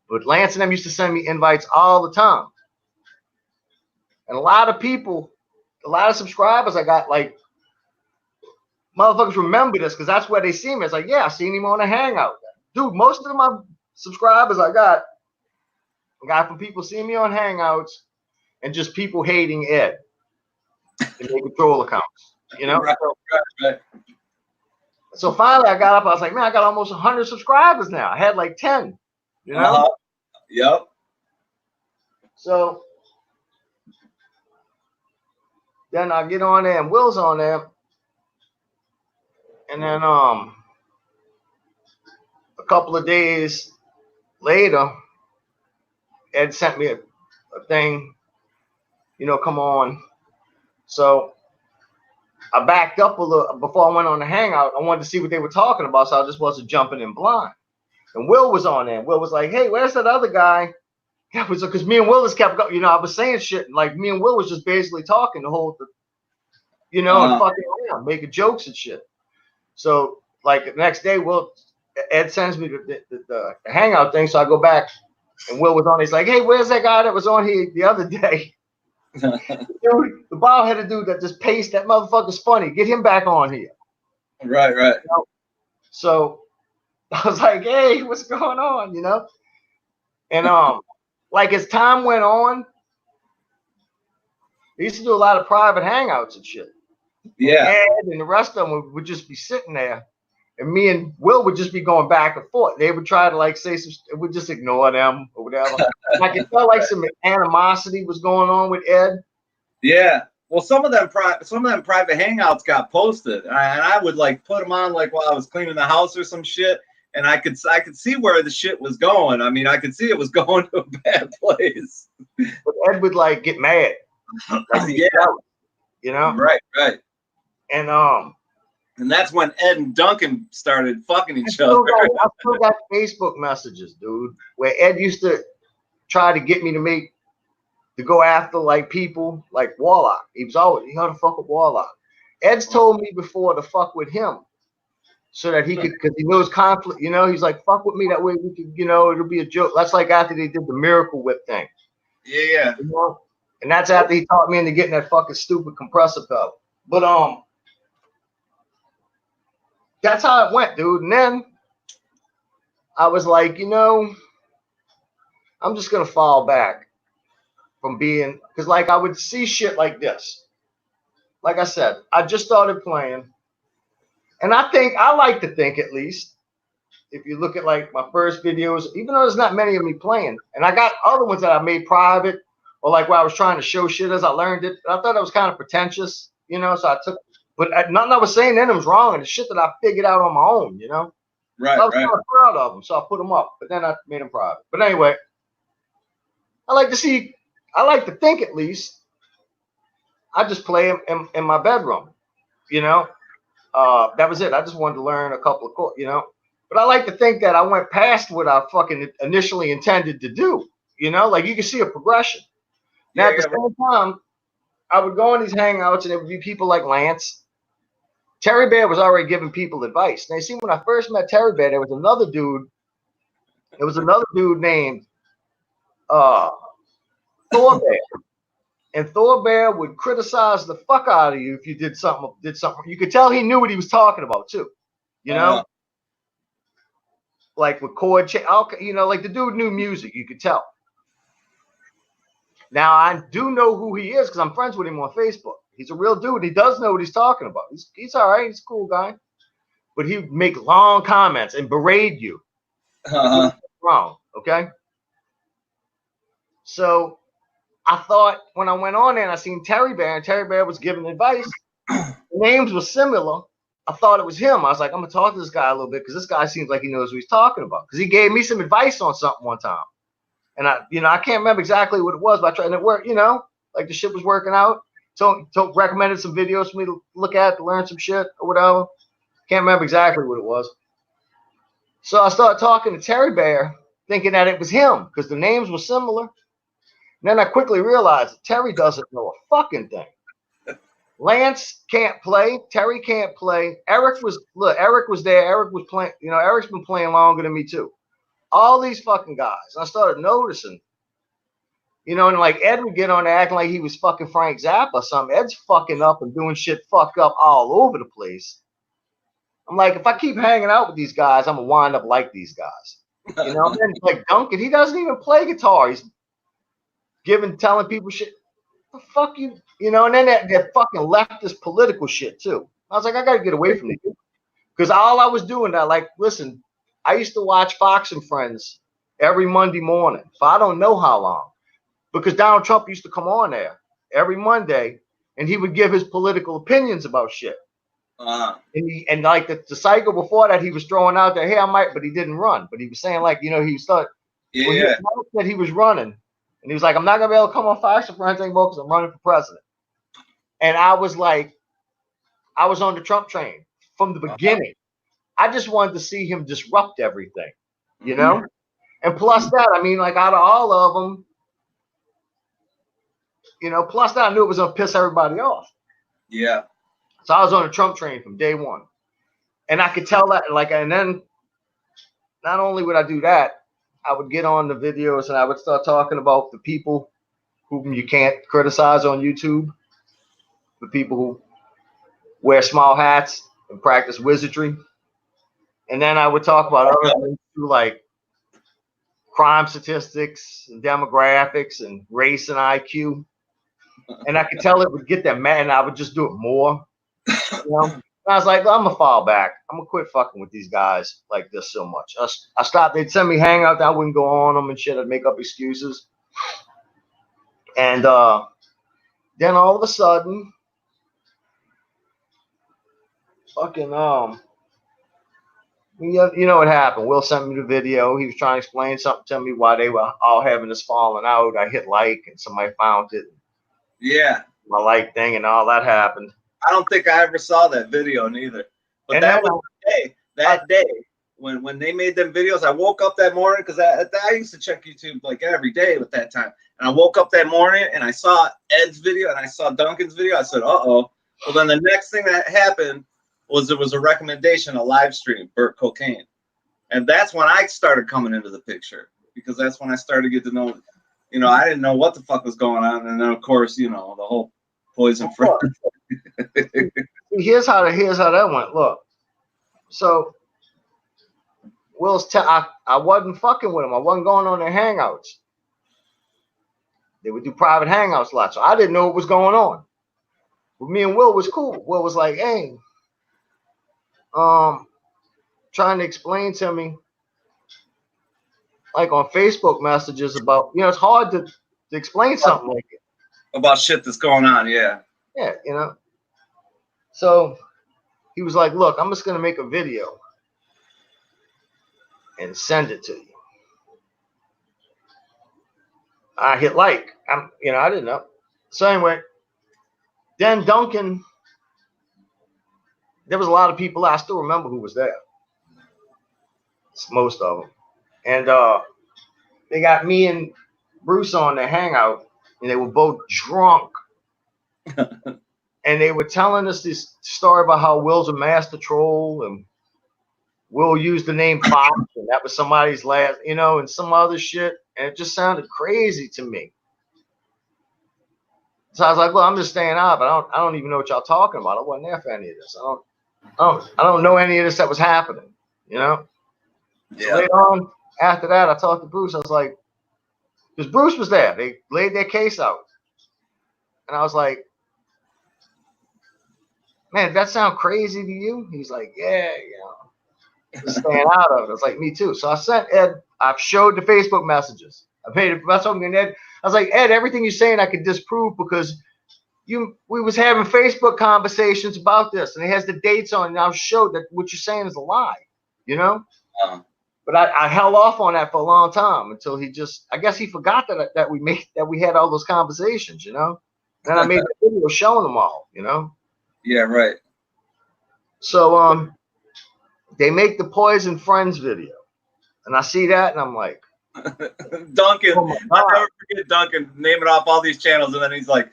But Lance and them used to send me invites all the time. And a lot of people, a lot of subscribers I got, like, motherfuckers remember this, because that's where they see me. It's like, yeah, I seen him on a hangout. Dude, most of my subscribers I got from people seeing me on hangouts and just people hating Ed and their control accounts, you know? Right. So finally I got up, I was like, man, I got almost 100 subscribers now. I had like 10, you know? Yep. So then I get on there and Will's on there. And then a couple of days later, Ed sent me a thing, you know, come on. So I backed up a little before I went on the hangout. I wanted to see what they were talking about, so I just wasn't jumping in blind. And Will was on there. Will was like, hey, where's that other guy? That was because me and Will just kept going, you know, I was saying shit. Like me and Will was just basically talking the whole, you know, and fucking around, making jokes and shit. So like the next day, Ed sends me the Hangout thing, so I go back, and Will was on. He's like, "Hey, where's that guy that was on here the other day?" Dude, the bald-headed dude that just paced, that motherfucker's funny. Get him back on here. Right. You know? So I was like, "Hey, what's going on?" You know, and like as time went on, they used to do a lot of private hangouts and shit. Yeah. Ed and the rest of them would just be sitting there, and me and Will would just be going back and forth. They would try to like say some, we'd just ignore them or whatever. And I could tell like some animosity was going on with Ed. Yeah. Well, some of them private hangouts got posted, and I would like put them on like while I was cleaning the house or some shit, and I could see where the shit was going. I mean, I could see it was going to a bad place. But Ed would like get mad. Like, Yeah. You know. Right. And that's when Ed and Duncan started fucking each I other. still got Facebook messages, dude, where Ed used to try to get me to go after like people like Warlock. He was always, you know, to fuck with Warlock. Ed's told me before to fuck with him so that he could, because he knows conflict. You know, he's like, fuck with me, that way we could, you know, it'll be a joke. That's like after they did the Miracle Whip thing. Yeah. You know? And that's after he taught me into getting that fucking stupid compressor pedal. But that's how it went, dude. And then I was like, you know, I'm just gonna fall back from being, because like I would see shit like this. Like I said, I just started playing, and I like to think, at least, if you look at like my first videos, even though there's not many of me playing, and I got other ones that I made private, or like where I was trying to show shit as I learned it. I thought it was kind of pretentious, you know. So I took, but nothing I was saying in them was wrong, and the shit that I figured out on my own, you know. Right. I was kind of proud of them, so I put them up. But then I made them private. But anyway, I like to think at least. I just play in my bedroom, you know. That was it. I just wanted to learn a couple of chords, you know. But I like to think that I went past what I fucking initially intended to do, you know. Like you can see a progression. Now at the same time, I would go on these hangouts and there would be people like Lance. Terry Bear was already giving people advice. Now you see, when I first met Terry Bear, there was another dude. There was another dude named Thor Bear. And Thor Bear would criticize the fuck out of you if you did something. You could tell he knew what he was talking about too. You know, like with chord change. You know, like the dude knew music. You could tell. Now I do know who he is because I'm friends with him on Facebook. He's a real dude. He does know what he's talking about. He's all right. He's a cool guy. But he would make long comments and berate you. Wrong. Okay. So I thought when I went on there and I seen Terry Bear, and Terry Bear was giving advice, the names were similar. I thought it was him. I was like, I'm gonna talk to this guy a little bit because this guy seems like he knows what he's talking about. Because he gave me some advice on something one time, and I can't remember exactly what it was, but I tried, and it worked. You know, like the shit was working out. So recommended some videos for me to look at to learn some shit or whatever. Can't remember exactly what it was. So I started talking to Terry Bear, thinking that it was him because the names were similar. Then I quickly realized that Terry doesn't know a fucking thing. Lance can't play. Terry can't play. Eric was there. Eric was playing. You know, Eric's been playing longer than me too. All these fucking guys. I started noticing. You know, and like Ed would get on there acting like he was fucking Frank Zappa or something. Ed's fucking up and doing shit fucked up all over the place. I'm like, if I keep hanging out with these guys, I'm gonna wind up like these guys. You know, and then like Duncan, he doesn't even play guitar. He's telling people shit. The fuck you know, and then that fucking leftist political shit too. I was like, I gotta get away from it. Because all I was doing, listen, I used to watch Fox and Friends every Monday morning for I don't know how long. Because Donald Trump used to come on there every Monday and he would give his political opinions about shit. And like the cycle before that, he was throwing out there, hey, I might, but he didn't run. But he was saying, like, you know, he started when he said he was running. And he was like, I'm not going to be able to come on Fox and Friends anymore because I'm running for president. And I was like, I was on the Trump train from the beginning. I just wanted to see him disrupt everything, you know? And plus that, I mean, like out of all of them, you know, plus that I knew it was going to piss everybody off. Yeah. So I was on the Trump train from day one. And I could tell that, like, and then not only would I do that, I would get on the videos and I would start talking about the people whom you can't criticize on YouTube, the people who wear small hats and practice wizardry. And then I would talk about other things too, like crime statistics and demographics and race and IQ. And I could tell it would get them mad, and I would just do it more. You know? And I was like, I'm gonna fall back. I'm gonna quit fucking with these guys like this so much. I stopped. They'd send me Hangout. I wouldn't go on them and shit. I'd make up excuses. And then all of a sudden, fucking you know what happened? Will sent me the video. He was trying to explain something to me why they were all having this falling out. I hit like, and somebody found it. Yeah. My like thing, and all that happened. I don't think I ever saw that video neither. But and that was the day. That day when they made them videos, I woke up that morning because I used to check YouTube like every day at that time. And I woke up that morning and I saw Ed's video and I saw Duncan's video. I said, uh-oh. Well, then the next thing that happened was there was a recommendation, a live stream, Burt Cocaine. And that's when I started coming into the picture, because that's when I started to get to know, you know, I didn't know what the fuck was going on. And then, of course, you know, the whole poison fruit. Here's how that went. Look, so Will's I wasn't fucking with him. I wasn't going on their Hangouts. They would do private Hangouts a lot, so I didn't know what was going on. But me and Will was cool. Will was like, hey, trying to explain to me, like on Facebook messages about, you know, it's hard to explain something like it. About shit that's going on, yeah. Yeah, you know. So he was like, look, I'm just going to make a video and send it to you. I hit like. I didn't know. So anyway, then Duncan, there was a lot of people. I still remember who was there. Most of them. And they got me and Bruce on the Hangout, and they were both drunk. And they were telling us this story about how Will's a master troll, and Will used the name Fox, and that was somebody's last, you know, and some other shit. And it just sounded crazy to me. So I was like, well, I'm just staying out, but I don't even know what y'all talking about. I wasn't there for any of this. I don't know any of this that was happening, you know? Yeah. So later on, after that, I talked to Bruce. I was like, because Bruce was there. They laid their case out. And I was like, man, did that sound crazy to you? He's like, yeah, you know, just staying out of it. I was like, me too. So I sent Ed, I've showed the Facebook messages. I made it, that's what I'm getting Ed. I was like, Ed, everything you're saying I could disprove because we was having Facebook conversations about this, and it has the dates on it, and I'll show that what you're saying is a lie, you know? But I held off on that for a long time until he just, I guess he forgot that we had all those conversations, you know? Then I made a video showing them all, you know? Yeah, right. So they make the Poison Friends video, and I see that, and I'm like, Duncan, I'll never forget Duncan naming off all these channels, and then he's like,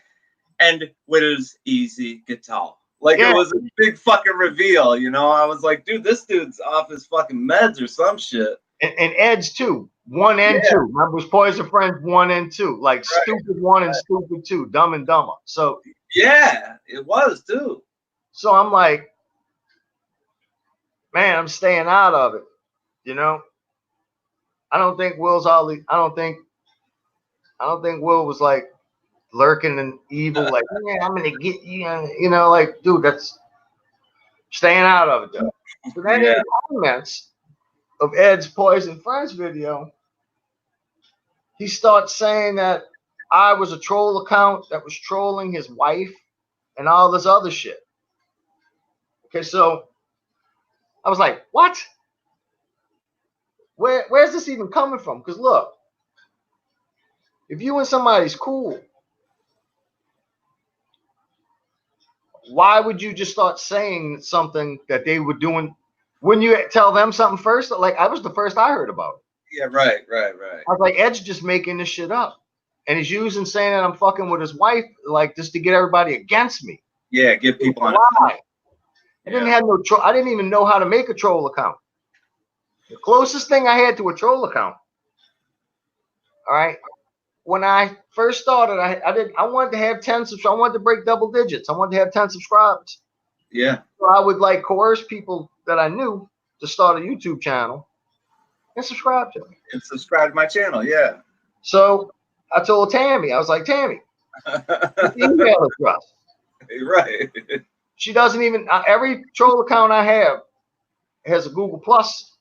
and Widow's Easy Guitar. Like, yeah. It was a big fucking reveal, you know? I was like, dude, this dude's off his fucking meds or some shit. And Ed's too. 1 and 2. Remember, it was Poison Friends 1 and 2. Like, right. Stupid 1 and Stupid 2. Dumb and Dumber. So yeah, it was too. So I'm like, man, I'm staying out of it, you know? I don't think Will was like lurking and evil, like, yeah, I'm gonna get you, you know, like, dude, that's staying out of it, though. So then in the comments of Ed's Poison Friends video, he starts saying that I was a troll account that was trolling his wife and all this other shit. Okay, so I was like, what? Where's this even coming from? Because look, if you and somebody's cool, why would you just start saying something that they were doing? Wouldn't you tell them something first? Like, I was the first I heard about it. Yeah, right. I was like, Ed's just making this shit up. And he's using saying that I'm fucking with his wife, like, just to get everybody against me. Yeah, get people on. Why? I didn't have no troll. I didn't even know how to make a troll account. The closest thing I had to a troll account. All right. When I first started, I wanted to have 10 subscribers. I wanted to break double digits. I wanted to have 10 subscribers. Yeah. So I would like coerce people that I knew to start a YouTube channel and subscribe to me. And subscribe to my channel. Yeah. So I told Tammy, I was like, Tammy, the email address. Right. She doesn't even, every troll account I have has a Google Plus.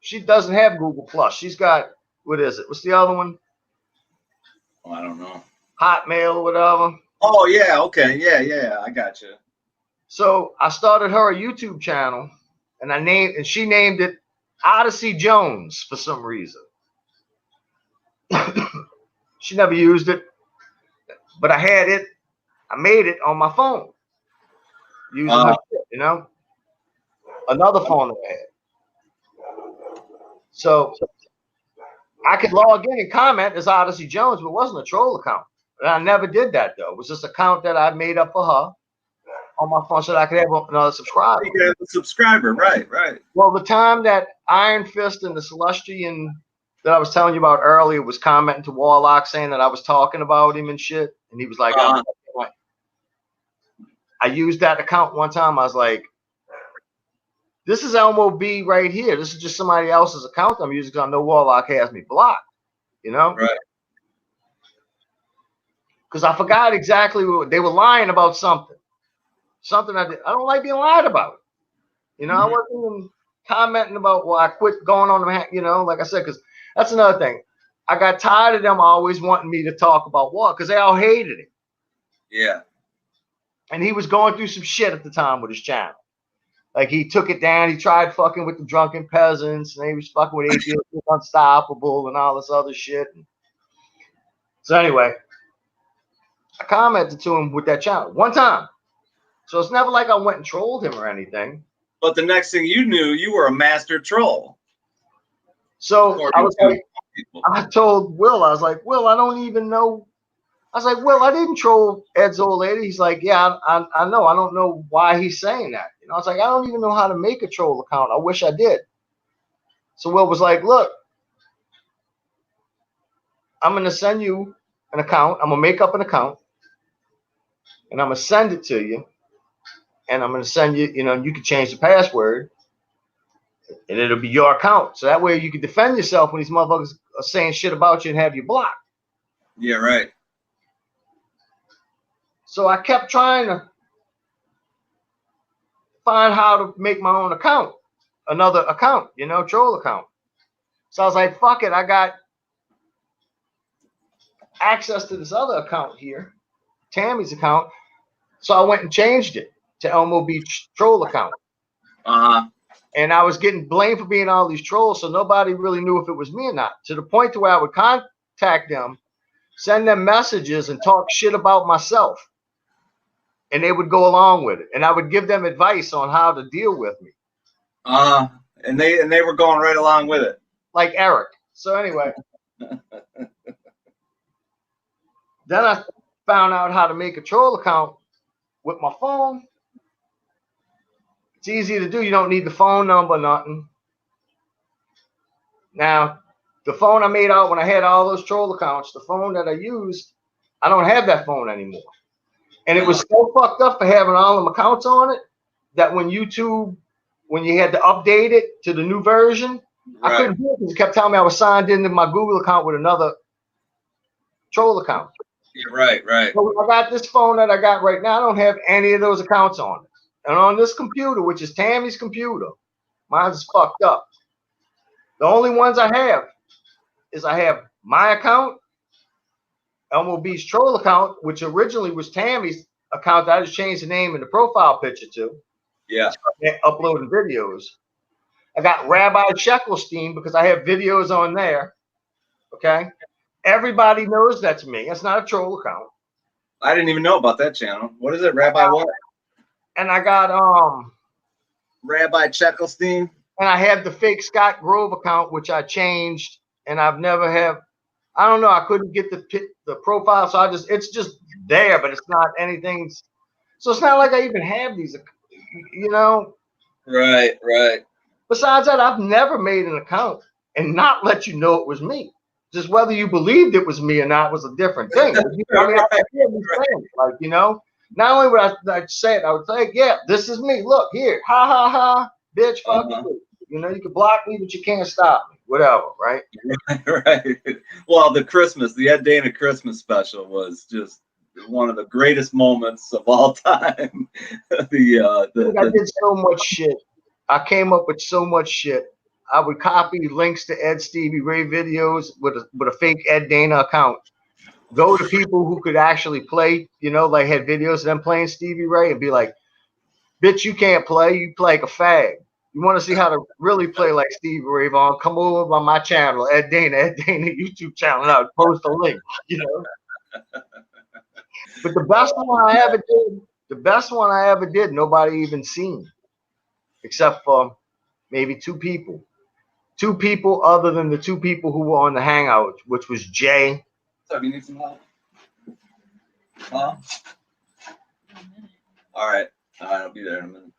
She doesn't have Google Plus. She's got, what is it? What's the other one? Oh, I don't know. Hotmail or whatever. Oh, yeah. Okay. Yeah. I got you. So I started her a YouTube channel, and she named it Odyssey Jones for some reason. She never used it, but I had it. I made it on my phone using her shit, you know, another phone that I had. So I could log in and comment as Odyssey Jones, but it wasn't a troll account. And I never did that though. It was just an account that I made up for her on my phone so that I could have another subscriber. You have a subscriber, right? Well, the time that Iron Fist and the Celestian that I was telling you about earlier was commenting to Warlock saying that I was talking about him and shit, and he was like, I used that account one time. I was like, this is Elmo B right here. This is just somebody else's account I'm using because I know Warlock has me blocked, you know? Right. Because I forgot exactly what they were lying about something. Something I don't like being lied about. You know, I wasn't even commenting about, well, I quit going on them, you know, like I said, because that's another thing. I got tired of them always wanting me to talk about war because they all hated it. Yeah. And he was going through some shit at the time with his channel. Like he took it down. He tried fucking with the drunken peasants, and he was fucking with atheists, unstoppable, and all this other shit. So anyway, I commented to him with that channel one time. So it's never like I went and trolled him or anything. But the next thing you knew, you were a master troll. So I was like, I told Will, I was like, Will, I don't even know. I was like, Will, I didn't troll Ed's old lady. He's like, yeah, I know. I don't know why he's saying that. You know, I was like, I don't even know how to make a troll account. I wish I did. So Will was like, look, I'm going to send you an account. I'm going to make up an account. And I'm going to send it to you. And I'm going to send you, you know, you can change the password. And it'll be your account. So that way you can defend yourself when these motherfuckers are saying shit about you and have you blocked. Yeah, right. So I kept trying to find how to make my own account, another account, you know, troll account. So I was like, fuck it. I got access to this other account here, Tammy's account. So I went and changed it to Elmo Beach troll account. And I was getting blamed for being all these trolls. So nobody really knew if it was me or not, to the point to where I would contact them, send them messages and talk shit about myself. And they would go along with it. And I would give them advice on how to deal with me. And they were going right along with it. Like Eric. So anyway. Then I found out how to make a troll account with my phone. It's easy to do. You don't need the phone number, nothing. Now, the phone I made out when I had all those troll accounts, the phone that I used, I don't have that phone anymore. And it was so fucked up for having all them accounts on it that when YouTube, when you had to update it to the new version, right, I couldn't do it because it kept telling me I was signed into my Google account with another troll account. Yeah, right. So I got this phone that I got right now. I don't have any of those accounts on it. And on this computer, which is Tammy's computer, mine's fucked up. The only ones I have is I have my account, Elmo Beach troll account, which originally was Tammy's account that I just changed the name and the profile picture to. Yeah. Uploading videos. I got Rabbi Sheckelstein because I have videos on there. Okay. Everybody knows that's me. That's not a troll account. I didn't even know about that channel. What is it? Rabbi what? And I got Rabbi Sheckelstein. And I have the fake Scott Grove account, which I changed, and I've never have. I don't know. I couldn't get the profile, so it's just there, but it's not anything. So it's not like I even have these you know. Right, right. Besides that, I've never made an account and not let you know it was me. Just whether you believed it was me or not was a different thing. I mean, I hear you saying, like, you know, not only would I say it, I would say, yeah, this is me. Look here, ha ha ha, bitch, fuck you. You know, you can block me, but you can't stop me. Whatever, right? Right. Well, the Ed Dana Christmas special was just one of the greatest moments of all time. I did so much shit. I came up with so much shit. I would copy links to Ed Stevie Ray videos with a fake Ed Dana account. Go to people who could actually play, you know, like had videos of them playing Stevie Ray and be like, bitch, you can't play. You play like a fag. You want to see how to really play like Stevie Ray Vaughan? Come over on my channel, Ed Dana YouTube channel. And I would post a link, you know. But the best one I ever did, nobody even seen, except for maybe two people. Two people other than the two people who were on the Hangout, which was Jay. So you need some help? Huh? All right, I'll be there in a minute.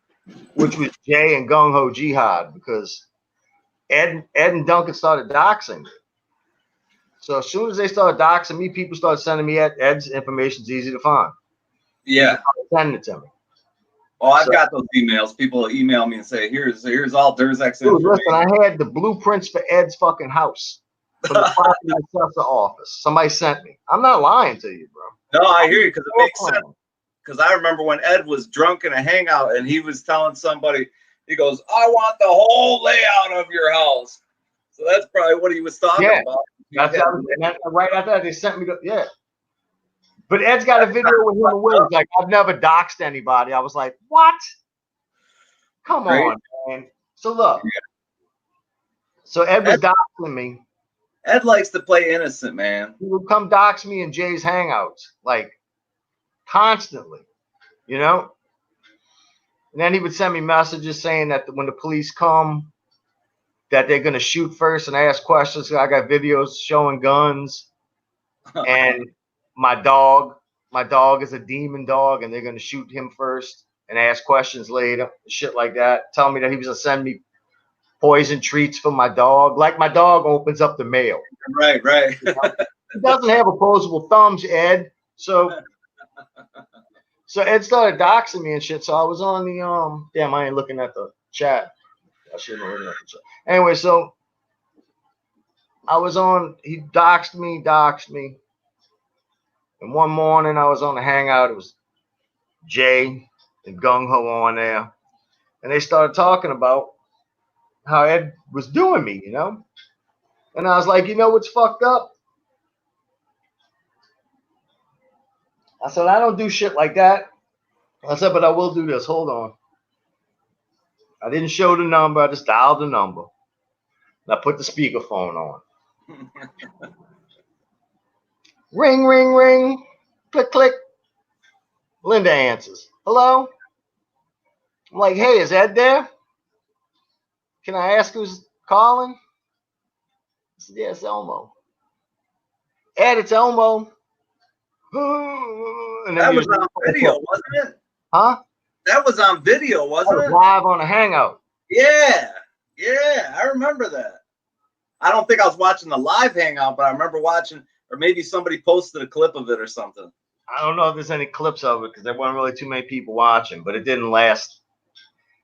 Which was Jay and Gung Ho Jihad, because Ed and Duncan started doxing me. So as soon as they started doxing me, people started sending me Ed's information. It's easy to find. Yeah. Sending it to me. Well, I've got those emails. People email me and say, here's all Durzek's information. Listen, I had the blueprints for Ed's fucking house from the property assessor office. Somebody sent me. I'm not lying to you, bro. No, I hear you, because it makes sense. Because I remember when Ed was drunk in a Hangout and he was telling somebody, he goes, I want the whole layout of your house. So that's probably what he was talking about. That's right after that, they sent me yeah. But Ed's got a video with him and Will. Like, I've never doxed anybody. I was like, what? Come on, man. So look. So Ed was doxing me. Ed likes to play innocent, man. He would come dox me in Jay's Hangouts, like, constantly, you know? And then he would send me messages saying that when the police come, that they're going to shoot first and ask questions. I got videos showing guns. And my dog is a demon dog, and they're going to shoot him first and ask questions later. Shit like that. Tell me that he was going to send me poison treats for my dog. Like my dog opens up the mail. Right, right. You know? He doesn't have opposable thumbs, Ed. So Ed started doxing me and shit. So I was on the damn, I ain't looking at the chat. I shouldn't have looked at the chat. Anyway, so I was on, he doxed me. And one morning I was on the Hangout. It was Jay and Gung Ho on there. And they started talking about how Ed was doing me, you know? And I was like, you know what's fucked up? I said, I don't do shit like that. I said, but I will do this. Hold on. I didn't show the number. I just dialed the number. And I put the speakerphone on. Ring, ring, ring. Click, click. Linda answers. Hello? I'm like, hey, is Ed there? Can I ask who's calling? I said, yeah, it's Elmo. Ed, it's Elmo. And that was on video, wasn't it? Huh? That was on video, wasn't it? Live on a Hangout. Yeah. Yeah, I remember that. I don't think I was watching the live Hangout, but I remember watching, or maybe somebody posted a clip of it or something. I don't know if there's any clips of it because there weren't really too many people watching, but it didn't last.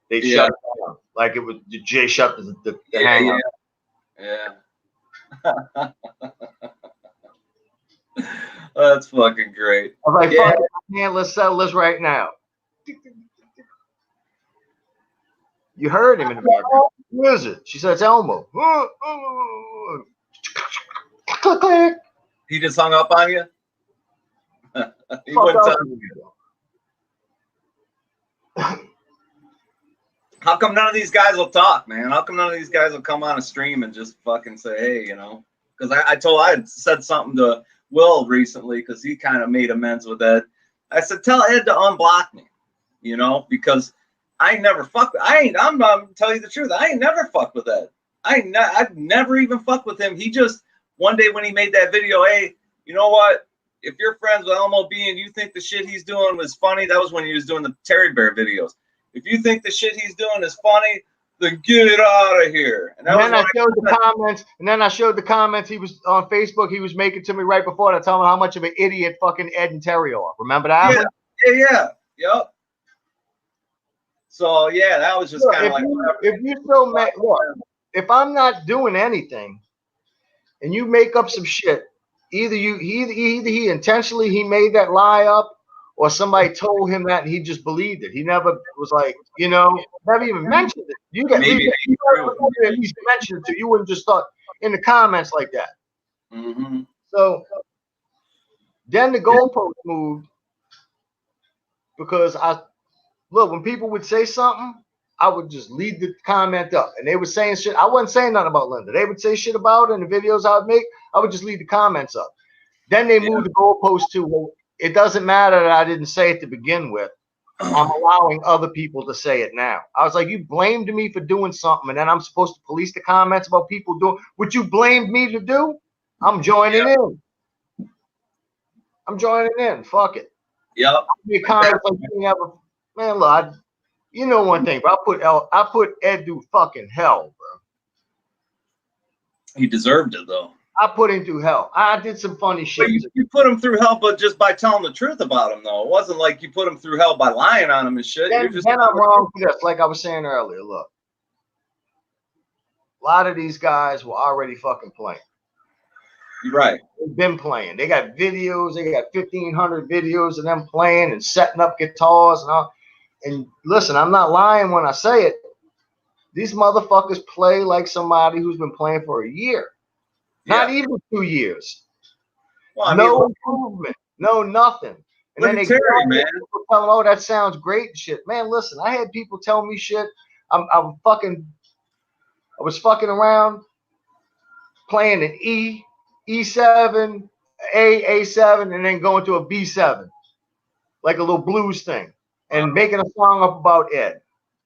They shut it down. Like it was, Jay shut the Hangout. Yeah. That's fucking great. I was like, fuck it, man, let's settle this right now. You heard him in the background. Who is it? She said, it's Elmo. Click, click. He just hung up on you? He wouldn't tell you. How come none of these guys will talk, man? How come none of these guys will come on a stream and just fucking say, hey, you know? Because I had said something to Will recently because he kind of made amends with Ed. I said, tell Ed to unblock me, you know, because I ain't never fucked with, I'm tell you the truth, I ain't never fucked with Ed. I've never even fucked with him. He just, one day when he made that video, hey, you know what? If you're friends with Elmo B and you think the shit he's doing was funny, that was when he was doing the Terry Bear videos. If you think the shit he's doing is funny, then get out of here. And then I showed the comments. And then I showed the comments he was on Facebook. He was making to me right before that, telling me how much of an idiot fucking Ed and Terry are. Remember that? Yeah. Yep. So yeah, that was just kind of like. If you so mad, look, if I'm not doing anything, and you make up some shit, either he intentionally he made that lie up, or somebody told him that and he just believed it. He never was like, never even mentioned it. You at least mentioned it to you wouldn't just start in the comments like that. Mm-hmm. So then the goalpost moved because when people would say something, I would just leave the comment up, and they were saying shit. I wasn't saying nothing about Linda. They would say shit about it in the videos I would make. I would just leave the comments up. Then they moved the goalpost to, well, it doesn't matter that I didn't say it to begin with. I'm allowing other people to say it now. I was like, you blamed me for doing something, and then I'm supposed to police the comments about people doing what you blamed me to do? I'm joining in. I'm joining in. Fuck it. Yep. Comments like you never, man, look, you know one thing, but I put Ed through fucking hell, bro. He deserved it though. I put him through hell. I did some funny shit. You put him through hell, but just by telling the truth about him, though. It wasn't like you put him through hell by lying on him and shit. Then I'm wrong for this, like I was saying earlier. Look, a lot of these guys were already fucking playing. Right. They've been playing. They got videos. They got 1,500 videos of them playing and setting up guitars and all. And listen, I'm not lying when I say it. These motherfuckers play like somebody who's been playing for a year. Not even 2 years. Well, no improvement. No nothing. And then they Terry, man. tell them, oh, that sounds great and shit. Man, listen, I had people tell me shit. I was fucking around playing an E, E7, A7, and then going to a B7. Like a little blues thing. And making a song up about Ed.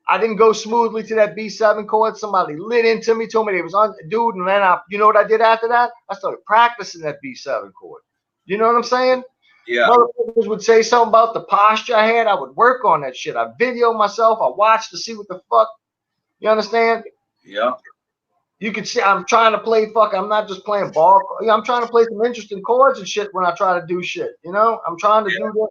I didn't go smoothly to that B7 chord. Somebody lit into me, told me they was on, dude, and then you know what I did after that? I started practicing that B7 chord. You know what I'm saying? Yeah. Motherfuckers would say something about the posture I had. I would work on that shit. I video myself. I watched to see what the fuck. You understand? Yeah. You can see I'm trying to play I'm not just playing ball. I'm trying to play some interesting chords and shit when I try to do shit. I'm trying to do that.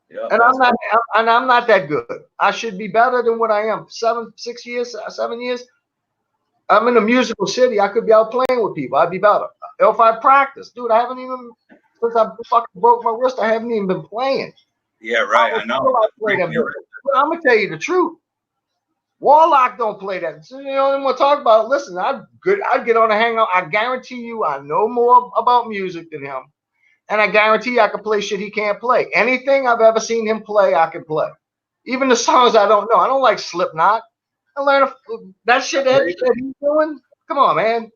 Yeah, and I'm not that good. I should be better than what I am. 7 years. I'm in a musical city. I could be out playing with people. I'd be better if I practice, dude. I haven't even since I fucking broke my wrist. I haven't even been playing. Yeah, right. I know. But I'm gonna tell you the truth. Warlock don't play that. So, you don't want to talk about it. Listen, I'd get on a hangout. I guarantee you, I know more about music than him. And I guarantee I can play shit he can't play. Anything I've ever seen him play, I can play. Even the songs I don't know. I don't like Slipknot. I learn that shit that he's doing. Come on, man.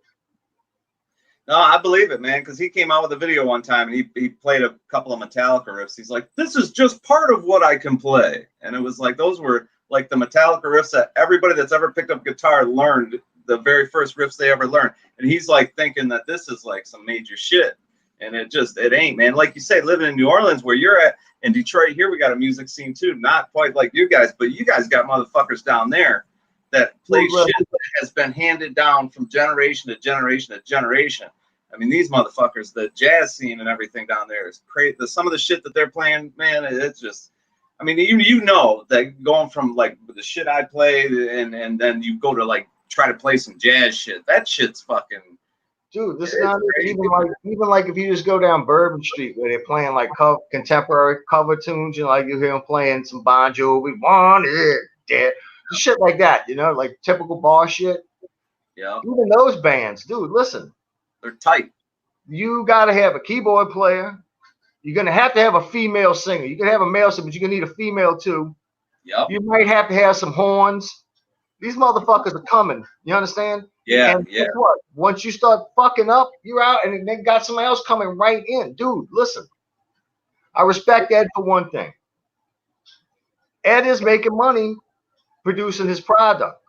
No, I believe it, man, because he came out with a video one time and he played a couple of Metallica riffs. He's like, this is just part of what I can play. And it was like, those were like the Metallica riffs that everybody that's ever picked up guitar learned, the very first riffs they ever learned. And he's like thinking that this is like some major shit. And it ain't, man. Like you say, living in New Orleans where you're at, in Detroit here, we got a music scene too. Not quite like you guys, but you guys got motherfuckers down there that play shit that has been handed down from generation to generation to generation. I mean, these motherfuckers, the jazz scene and everything down there is crazy. Some of the shit that they're playing, man, it's just, I mean, you know that going from like the shit I played and then you go to like try to play some jazz shit. That shit's fucking. Dude, this is not even like if you just go down Bourbon Street where they're playing like contemporary cover tunes, like you hear them playing some Bon Jovi, want it, dead, shit like that, like typical bar shit. Yeah. Even those bands, dude, listen. They're tight. You got to have a keyboard player. You're going to have a female singer. You can have a male singer, but you're going to need a female too. Yep. You might have to have some horns. These motherfuckers are coming. You understand? Yeah, and guess what? Once you start fucking up, you're out, and then got somebody else coming right in. Dude, listen. I respect Ed for one thing. Ed is making money producing his product.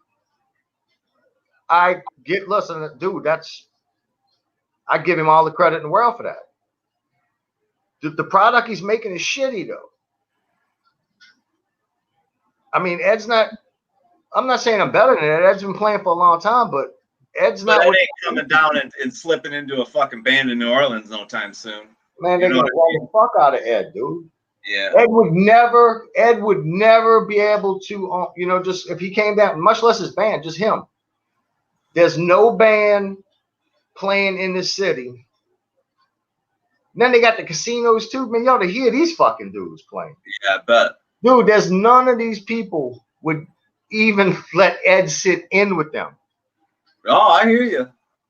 Listen, dude, I give him all the credit in the world for that. The product he's making is shitty, though. I mean, Ed's not. I'm not saying I'm better than Ed. Ed's been playing for a long time, but Ed's But not. Ed ain't coming down and slipping into a fucking band in New Orleans no time soon. Man, they're gonna run the fuck out of Ed, dude. Yeah. Ed would never be able to, you know, just if he came down, much less his band, just him. There's no band playing in the city. Then they got the casinos too. Man, y'all to hear these fucking dudes playing. Yeah, I bet. Dude, there's none of these people would even let Ed sit in with them. Oh, I hear you.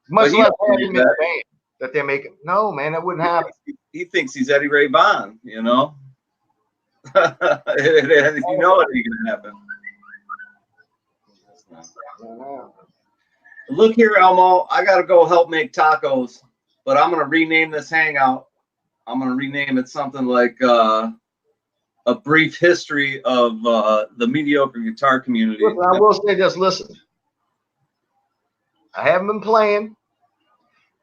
Much less have him in the band that they're making. No, man, that wouldn't happen. He thinks he's Eddie Ray Vaughan, you know. You know what ain't gonna happen. Look here, Elmo. I gotta go help make tacos, but I'm gonna rename this hangout. I'm gonna rename it something like a brief history of the mediocre guitar community. Listen, I will say this. Listen, I haven't been playing.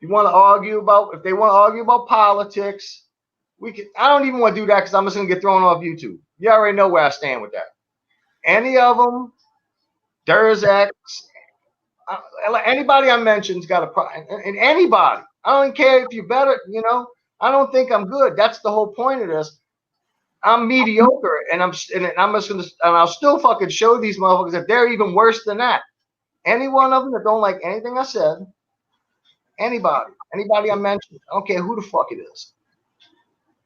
You want to argue about, if they want to argue about politics, we can. I don't even want to do that because I'm just gonna get thrown off YouTube. You already know where I stand with that. Any of them, Durzak, anybody I mentioned's got a problem, and anybody. I don't care if you're better. You know, I don't think I'm good. That's the whole point of this. I'm mediocre, and I'm just gonna, and I'll still fucking show these motherfuckers that they're even worse than that. Any one of them that don't like anything I said, anybody I mentioned, I don't care who the fuck it is.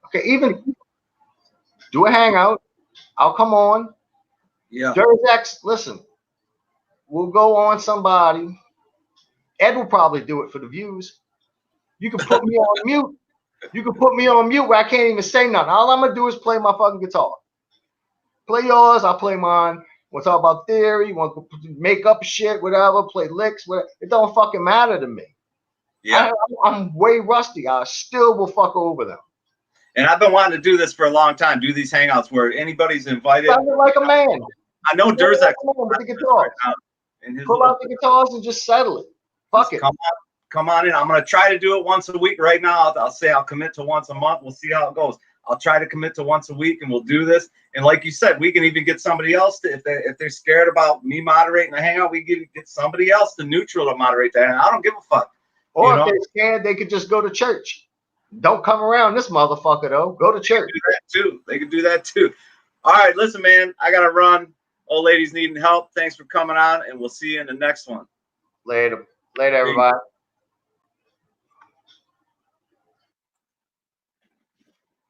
Okay, even do a hangout. I'll come on. Yeah. Durzak, listen, we'll go on somebody. Ed will probably do it for the views. You can put me on mute. You can put me on mute where I can't even say nothing. All I'm gonna do is play my fucking guitar. Play yours, I'll play mine. We'll talk about theory, we'll make up shit, whatever, play licks, whatever. It don't fucking matter to me. Yeah. I'm way rusty. I still will fuck over them. And I've been wanting to do this for a long time. Do these hangouts where anybody's invited. Sound like a man. I know Durzak. With the guitars. Pull out the guitars and just settle it. Fuck it. Come on in. I'm going to try to do it once a week right now. I'll say I'll commit to once a month. We'll see how it goes. I'll try to commit to once a week, and we'll do this. And like you said, we can even get somebody else to, if they're scared about me moderating the hangout, we can get somebody else to neutral to moderate that. And I don't give a fuck. Or if they're scared, they could just go to church. Don't come around this motherfucker though. Go to church. They can do that too. All right, listen, man. I gotta run. Old lady's needing help. Thanks for coming on, and we'll see you in the next one. Later, everybody.